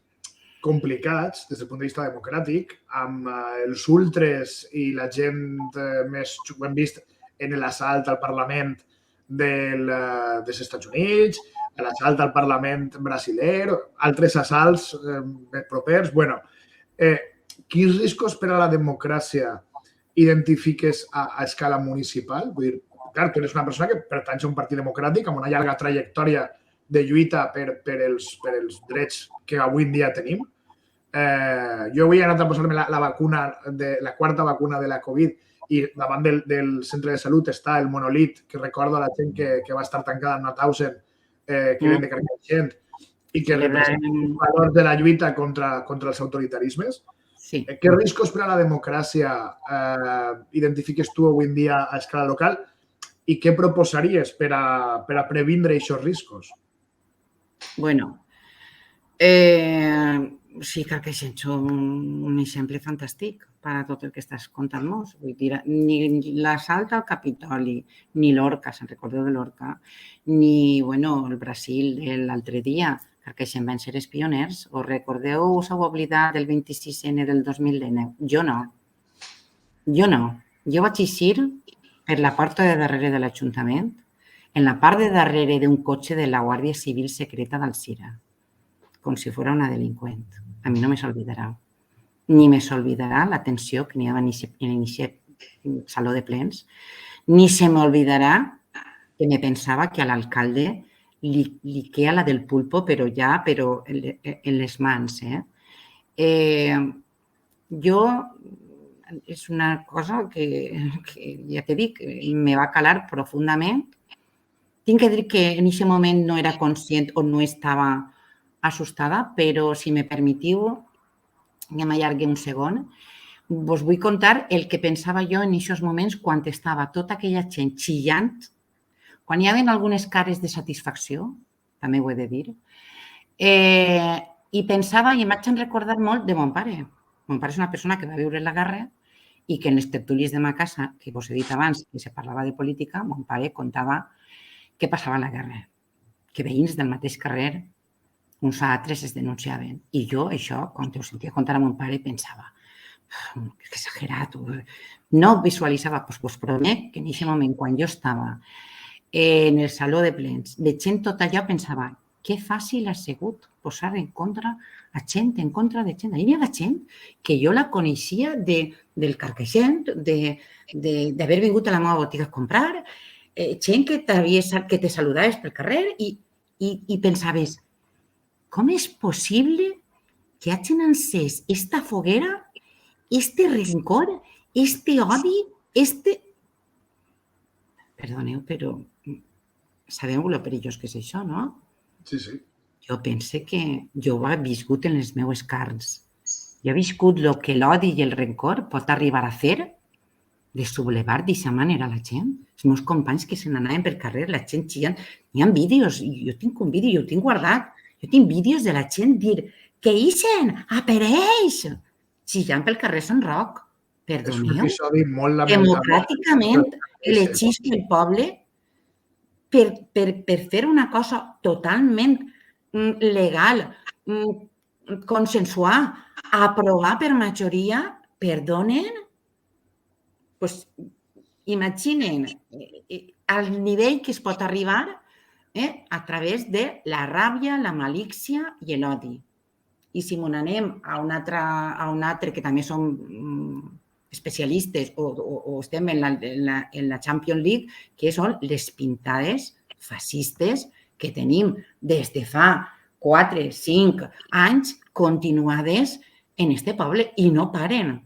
complicats des del punt de vista democràtic, amb els ultres i la gent més... Ho hem vist en l'assalt al Parlament dels Estats Units, l'assalt al Parlament brasiler, altres assalts propers. Quins riscos per a la democràcia identifiques a escala municipal? Vull dir, clar, tu eres una persona que pertany a un partit democràtic amb una llarga trajectòria de lluita per els drets que avui en dia tenim. Jo avui he anat a posar-me la vacuna, la quarta vacuna de la Covid, i davant del centre de salut està el monolit que recordo a la gent que va estar tancada en Mauthausen, que eren de Carcaixent, i que representen els valors de la lluita contra els autoritarismes. Sí. Què riscos per a la democràcia identifiques tu avui en dia a escala local? i què proposaries per a previndre aquests riscos? Bueno, sí, crec que és un exemple fantàstic per a tot el que estàs contant-nos. Vull dir, ni l'assalt al Capitoli, ni l'Orca, se'n recordeu de l'Orca, ni el Brasil de l'altre dia, perquè se'n van ser els pioners. Us recordeu, us heu oblidat del 26N del 2019? Jo no. Jo vaig eixir per la porta de darrere de l'Ajuntament, en la part de darrere d'un cotxe de la Guàrdia Civil Secreta d'Alzira, com si fos una delinqüent. A mi no me s'olvidarà. Ni me s'olvidarà l'atenció que n'hi havia en aquest saló de plens, ni se m'olvidarà que me pensava que a l'alcalde li queda la del pulpo, però en les mans. Jo, és una cosa que ja t'he dit, me va calar profundament. Tinc que dir que en aquest moment no era conscient o no estava assustada, però si me permetiu, ja m'allargué un segon, vos vull contar el que pensava jo en aquests moments quan estava tota aquella gent xillant, quan hi havia algunes cares de satisfacció, també ho he de dir, i pensava i em vaig recordar molt de mon pare. Mon pare és una persona que va viure la guerra i que en les tertúlies de ma casa, que vos he dit abans que se parlava de política, mon pare contava què passava a la guerra, que veïns del mateix carrer, uns altres es denunciaven. I jo, això, quan ho sentia contar a mon pare, pensava, que exagerat. No visualitzava, doncs vos promet que en aquest moment, quan jo estava en el saló de plens, veient tot allò, pensava, que fàcil ha sigut posar en contra a gent, en contra de gent. Hi havia gent que jo la coneixia del Carcaixent, d'haver vingut a la meva botiga a comprar, gent que te saludaves pel carrer i pensaves, com és possible que hagin encès esta foguera, este rencor, este odi, Perdoneu, però sabeu lo perillós que és això, no? Sí, sí. Jo pense que jo he viscut en les meues carns. Jo he viscut el que l'odi i el rencor pot arribar a fer de sublevar d'aquesta manera la gent. Els meus companys que se n'anaven pel carrer, la gent xillant. Hi ha vídeos, jo tinc un vídeo, jo ho tinc guardat. Jo tinc vídeos de la gent dir que ixen, apareix, xillant pel carrer Sant Roc. Perdoneu. És un episodi molt lamentable. Democràticament elegís el poble per fer una cosa totalment legal, consensuar, aprovar per majoria, perdonen, doncs imaginen el nivell que es pot arribar a través de la ràbia, la malícia i l'odi. I si m'ho anem a un altre que també som especialistes o estem en la Champions League, que són les pintades fascistes que tenim des de fa 4, 5 anys continuades en este poble i no paren.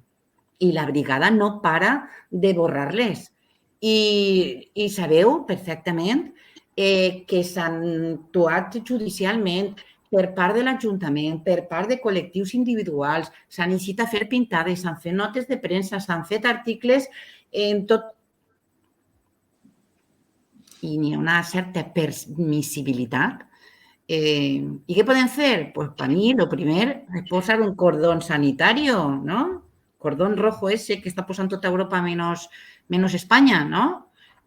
I la brigada no para de borrar-les. I sabeu perfectament que s'han actuat judicialment per part de l'Ajuntament, per part de col·lectius individuals, s'han iniciat a fer pintades, s'han fet notes de premsa, s'han fet articles en tot. I n'hi ha una certa permissibilitat. I què podem fer? Pues per mi, el primer és posar un cordón sanitario, ¿no? Cordón rojo ese que està posant tota Europa menos Espanya, no?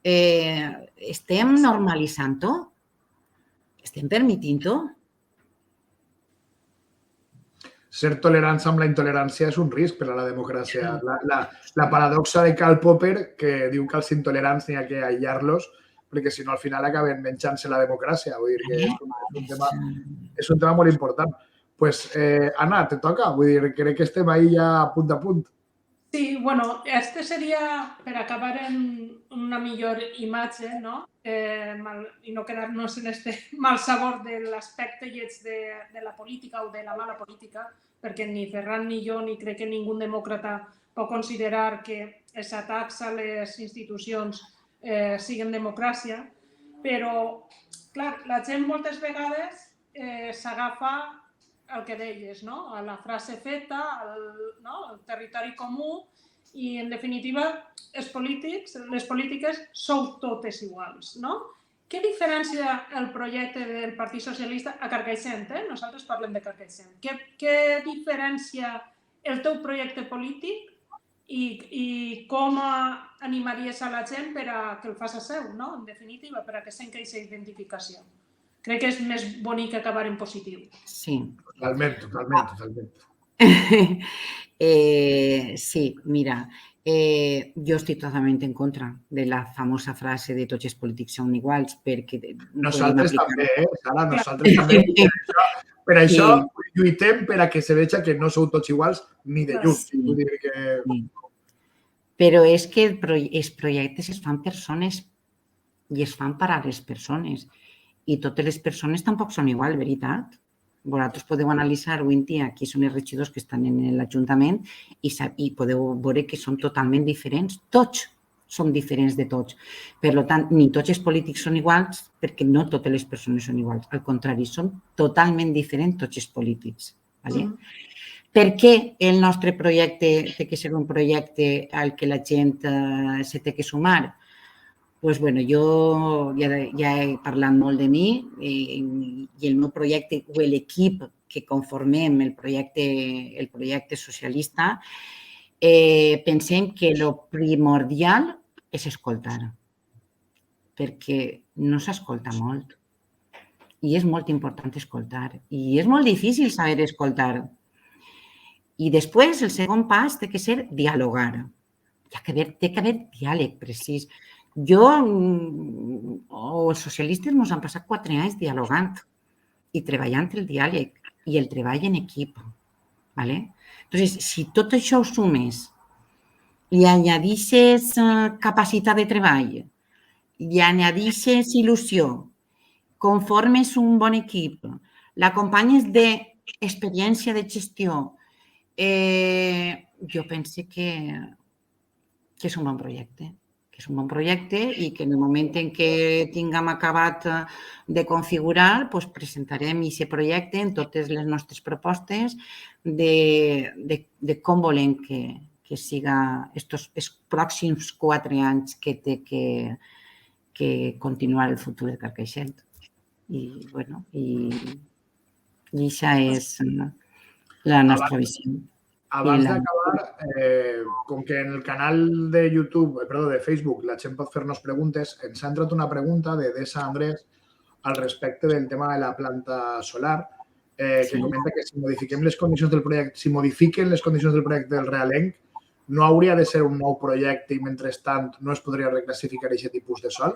Estem normalitzant-ho? Estem permitint-ho? Ser tolerants amb la intolerància és un risc per a la democràcia. La paradoxa de Karl Popper, que diu que els intolerants n'hi ha que aïllar-los, perquè si no al final acaben menjant-se la democràcia. Vull dir que és un tema molt important. Pues, Anna, te toca. Vull dir, crec que estem ahí ja a punt a punt. Sí, bueno, este seria per acabar en una millor imatge, no? I no quedar-nos en este mal sabor de l'aspecte lleig de la política o de la mala política, perquè ni Ferran ni jo ni crec que ningú demòcrata pot considerar que els atacs a les institucions siguin democràcia, però, clar, la gent moltes vegades s'agafa el que deies, no? A la frase feta, al territori comú, i, en definitiva, els polítics, les polítiques, sou totes iguals, no? Què diferencia el projecte del Partit Socialista a Carcaixent? Nosaltres parlem de Carcaixent. Què diferencia el teu projecte polític i com animaries a la gent per a que el faci seu, no? En definitiva, per a que senti aquesta identificació. Crec que és més bonic acabar en positiu. Sí. Totalment. Sí, mira, yo estoy totalmente en contra de la famosa frase de tots els polítics són iguals perquè... Nosaltres també, Sara, nosaltres també. Per això lluitem per a que se veja que no sou tots iguals ni de lluny. Però és que els projectes es fan persones i es fan per a les persones i totes les persones tampoc són igual, veritat? Vosaltres podeu analitzar avui en dia qui són els regidors que estan en l'Ajuntament i podeu veure que són totalment diferents. Tots som diferents de tots. Per tant, ni tots els polítics són iguals perquè no totes les persones són iguals. Al contrari, són totalment diferents tots els polítics. Per què el nostre projecte té que ser un projecte al que la gent se té que sumar? Doncs, bueno, jo ja he parlat molt de mi i el meu projecte o l'equip que conformem el projecte socialista, pensem que el primordial és escoltar, perquè no s'escolta molt i és molt important escoltar i és molt difícil saber escoltar. I després el segon pas té que ser dialogar. Té que haver diàleg precís. Jo o els socialistes ens han passat 4 anys dialogant i treballant el diàleg i el treball en equip. Entonces, si tot això ho sumes, li añadixes capacitat de treball, li añadixes il·lusió, conformes un bon equip, l'acompanyes d'experiència de gestió, jo penso que és un bon projecte. Que és un bon projecte i que en el moment en què tinguem acabat de configurar, presentarem aquest projecte en totes les nostres propostes de com volem que siga els pròxims 4 anys que té que continuar el futur de Carcaixent. I aquesta és la nostra visió. Abans d'acabar, com que en el canal de YouTube, de Facebook, la gent pot fer-nos preguntes, ens ha entrat una pregunta de Dessa Andrés al respecte del tema de la planta solar, que comenta que si modifiquen les condicions del projecte del realenc, no hauria de ser un nou projecte i, mentrestant, no es podria reclassificar aquest tipus de sòl?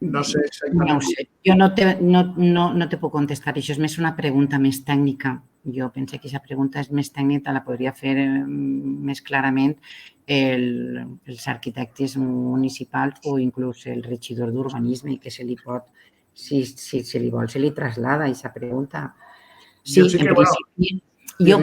No sé exactament. No ho sé. Jo no te puc contestar. Això és més una pregunta més tècnica. Jo penso que aquesta pregunta és més tècnica, la podria fer més clarament els arquitectes municipals o inclús el regidor d'urbanisme, que se li pot, si se li vol, se li traslada aquesta pregunta. Sí, en principi. Jo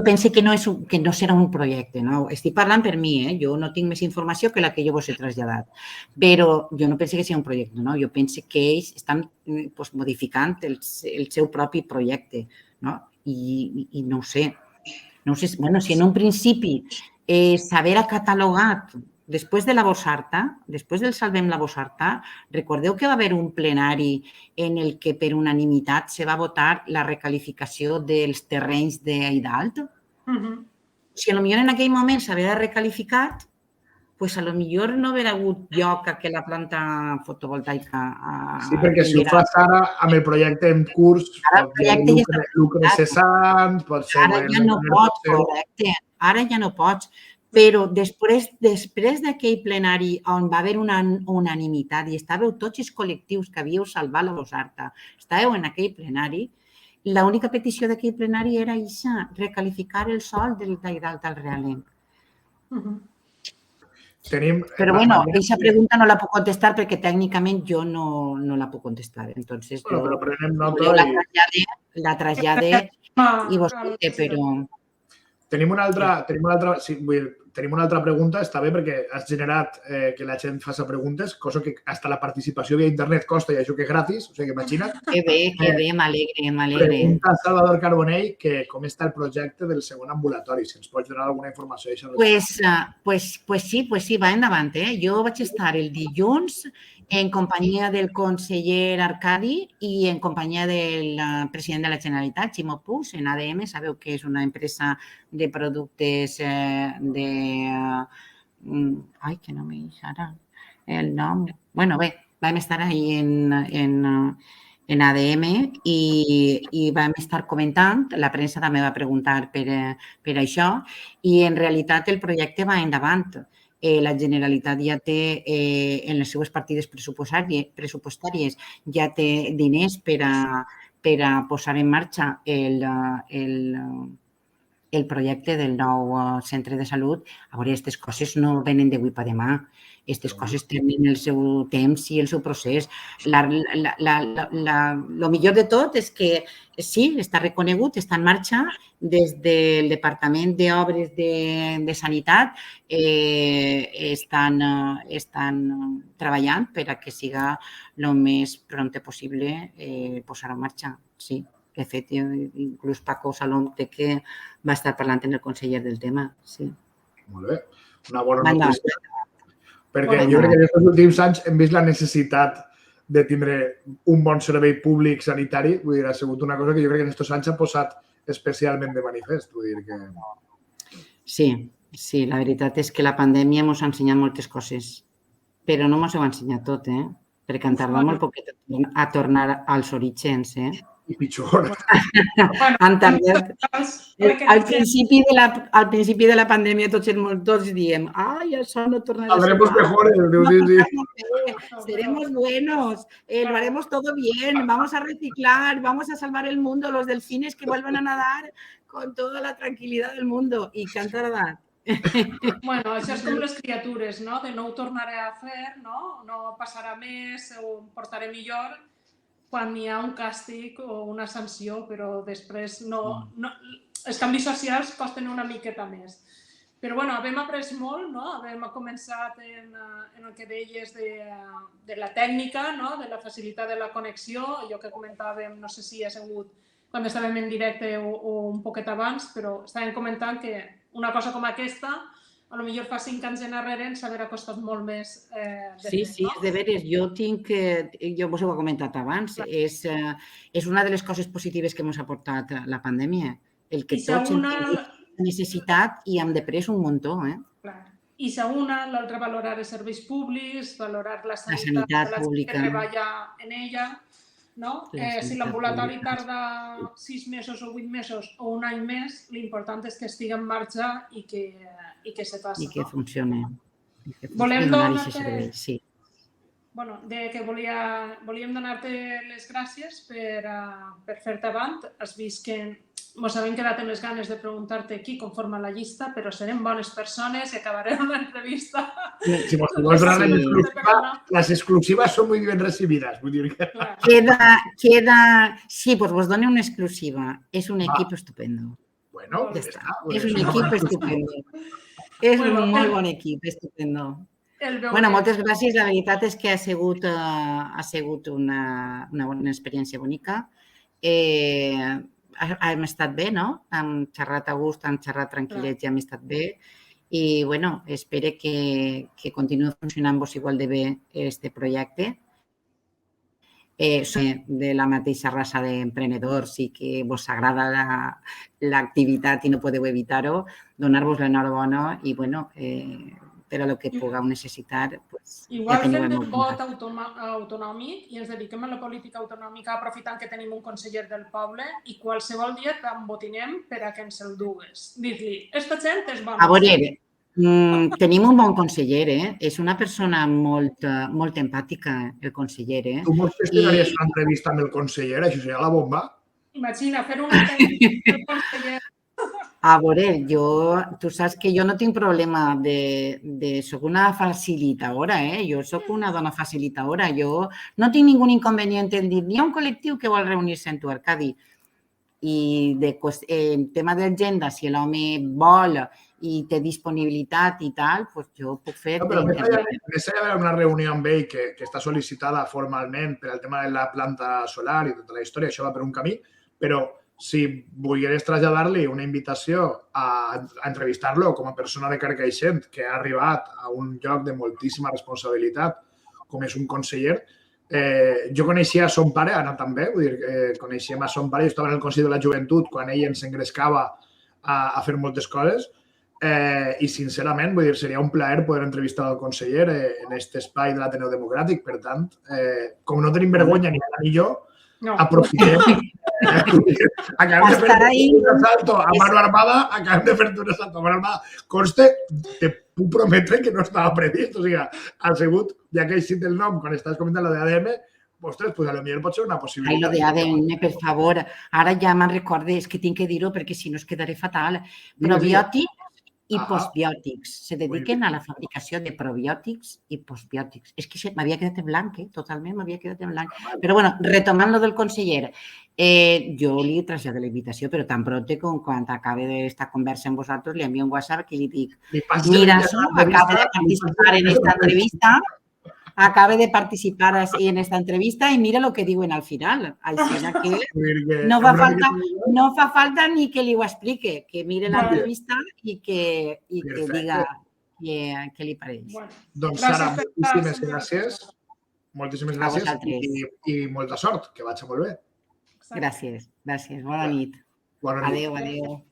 penso que no serà un projecte. Estic parlant per mi, jo no tinc més informació que la que jo vos he traslladat, però jo no penso que sigui un projecte, jo penso que ells estan modificant el seu propi projecte i no ho sé. Si en un principi s'haver catalogat després de la Bossarta, després del Salvem la Bossarta, recordeu que va haver un plenari en el que per unanimitat se va votar la recalificació dels terrenys d'Aidalt? Si potser en aquell moment s'havia recalificat, potser no hauria hagut lloc a que la planta fotovoltaica... Sí, perquè si ho fas ara amb el projecte en curs, lucre cessant, pot ser... Ara ja no pots, correcte. Ara ja no pots. Però després d'aquell plenari on va haver una unanimitat i estàveu tots els col·lectius que havíeu salvat la Bossarta, estàveu en aquell plenari, l'única petició d'aquell plenari era això, recalificar el sòl d'Aidalt al realenc. Però aquesta pregunta no la puc contestar perquè tècnicament jo no la puc contestar. Entonces jo la traslladé i vos diré, però... Tenim una altra, tenim una altra pregunta, està bé perquè has generat que la gent faci preguntes, cosa que hasta la participació via internet costa i això que és gratis, o sigui que imagina't. Que bé, m'alegre. Pregunta a Salvador Carbonell que com està el projecte del segon ambulatori, si ens pots donar alguna informació d'això. Pues sí, va endavant. Jo vaig estar el dilluns en companyia del conseller Arcadi i en companyia del president de la Generalitat, Ximo Puig, en ADM. Sabeu que és una empresa de productes ai, que no me dic ara el nom. Bueno, bé, vam estar ahí en ADM i vam estar comentant, la premsa també va preguntar per això i en realitat el projecte va endavant. La Generalitat ja té en les seues partides pressupostàries ja té diners per a posar en marxa el projecte del nou centre de salut. A veure, aquestes coses no venen d'avui per demà. Aquestes coses tenen el seu temps i el seu procés. El millor de tot és que sí, està reconegut, està en marxa des del Departament d'Obres de Sanitat. Estan treballant per a que siga el més pront possible posar en marxa, sí. De fet, inclús Paco Salom té que va estar parlant amb el conseller del tema, sí. Molt bé, una bona notícia. Perquè jo crec que en aquests últims anys hem vist la necessitat de tindre un bon servei públic sanitari. Vull dir, ha sigut una cosa que jo crec que en aquests anys s'ha posat especialment de manifest. Vull dir que... Sí, la veritat és que la pandèmia ens ha ensenyat moltes coses, però no ens ho ha ensenyat tot, perquè han tardat molt poquet a tornar als orígens, I pitjor. Han tardat. Al principi de la pandèmia tots diem això no tornarà a ser Saldremos mejores. Seremos buenos, lo haremos todo bien, vamos a reciclar, vamos a salvar el mundo, los delfines que vuelvan a nadar con toda la tranquilidad del mundo. I que han tardat. Bueno, això és com les criatures, no? De no ho tornaré a fer, no passarà més, ho portaré millor, quan hi ha un càstig o una sanció, però després no... Els canvis socials costen una miqueta més. Però, bueno, hem après molt, no? Hem començat en el que deies de la tècnica, no? De la facilitat de la connexió, allò que comentàvem, no sé si ha sigut quan estàvem en directe o un poquet abans, però estàvem comentant que una cosa com aquesta, potser fa 5 anys enrere ens hauria costat molt més de fer. Sí, de veres, jo vos ho he comentat abans, és una de les coses positives que ens ha portat la pandèmia, el que tots hem tingut necessitat i hem després un muntó. I s'una, l'altra valorar els serveis públics, valorar la sanitat de la gent que treballa en ella. Si l'ambulatori tarda 6 mesos o 8 mesos o un any més, l'important és que estigui en marxa i que se faci. I que funcioni. Volem donar-te... Bueno, que volíem donar-te les gràcies per fer-te avant. Has vist que ens hem quedat amb les ganes de preguntar-te qui conforma la llista, però serem bones persones i acabarem l'entrevista. Si vos vols donar l'exclusiva, les exclusives són molt ben recibides. Sí, pues vos dono una exclusiva. És un equip estupendo. Bueno, és un equip estupendo. És un molt bon equip, estupendo. Bueno, moltes gràcies. La veritat és que ha sigut una experiència bonica. Hem estat bé, no? Hem xerrat a gust, hem xerrat tranquil·lets i hem estat bé. I, bueno, espero que continuï funcionant-vos igual de bé aquest projecte. Som de la mateixa raça d'emprenedors i que vos agrada l'activitat i no podeu evitar-ho, donar-vos l'enhorabona i, bueno, per a el que pugueu necessitar. Igual fem el vot autonòmic i ens dediquem a la política autonòmica aprofitant que tenim un conseller del poble i qualsevol dia t'embotinem per a que ens el dugues. Dir-li, esta gent és bona. A veure, tenim un bon conseller, és una persona molt empàtica, el conseller. Tu vols gestionaries una entrevista amb el conseller? Això seria la bomba? Imagina, fer una entrevista amb el conseller. A veure, tu saps que jo no tinc problema soc una facilitadora, jo soc una dona facilitadora, jo no tinc ningú inconvenient en dir, hi ha un col·lectiu que vol reunir-se en tu, Arcadi, i en tema d'agenda, si l'home vol i té disponibilitat i tal, doncs jo puc fer... No, però més enllà d'haver una reunió amb ell que està sol·licitada formalment per al tema de la planta solar i tota la història, això va per un camí, però si volgueres traslladar-li una invitació a entrevistar-lo com a persona de Carcaixent que ha arribat a un lloc de moltíssima responsabilitat, com és un conseller, jo coneixia son pare, Anna també, vull dir, coneixíem a son pare, jo estava en el Consell de la Joventut quan ell ens engrescava a fer moltes coses i, sincerament, vull dir, seria un plaer poder entrevistar el conseller en aquest espai de l'Ateneu Democràtic. Per tant, com no tenim vergonya ni ara ni jo, aprofitem. Acabem de fer un assalto a mano armada, Conste, te puc prometre que no estava previst. O sigui, ha sigut, ja que he dit el nom, quan estàs comentant la d'ADM, ostres, doncs potser pot ser una possibilitat. Ai, lo de ADM, per favor. Ara ja me'n recorde, és que tinc que dir-ho perquè si no es quedaré fatal. Probiòtics i postbiòtics. Se dediquen a la fabricació de probiòtics i postbiòtics. És que m'havia quedat en blanc, totalment m'havia quedat en blanc. Però, bueno, retomant lo del conseller, jo li trasllado la invitació, però tan pronto com quan acabe esta conversa amb vosaltres li envio un WhatsApp que li dic mira, acabo de participar en esta entrevista, acabe de participar en esta entrevista i mira lo que diuen al final. Així que no fa falta ni que li ho explique, que mire l'entrevista i que diga què li pareix. Doncs, Sara, moltíssimes gràcies. Moltíssimes gràcies i molta sort, que vagi molt bé. Gràcies. Bona nit. Bona nit. Adéu.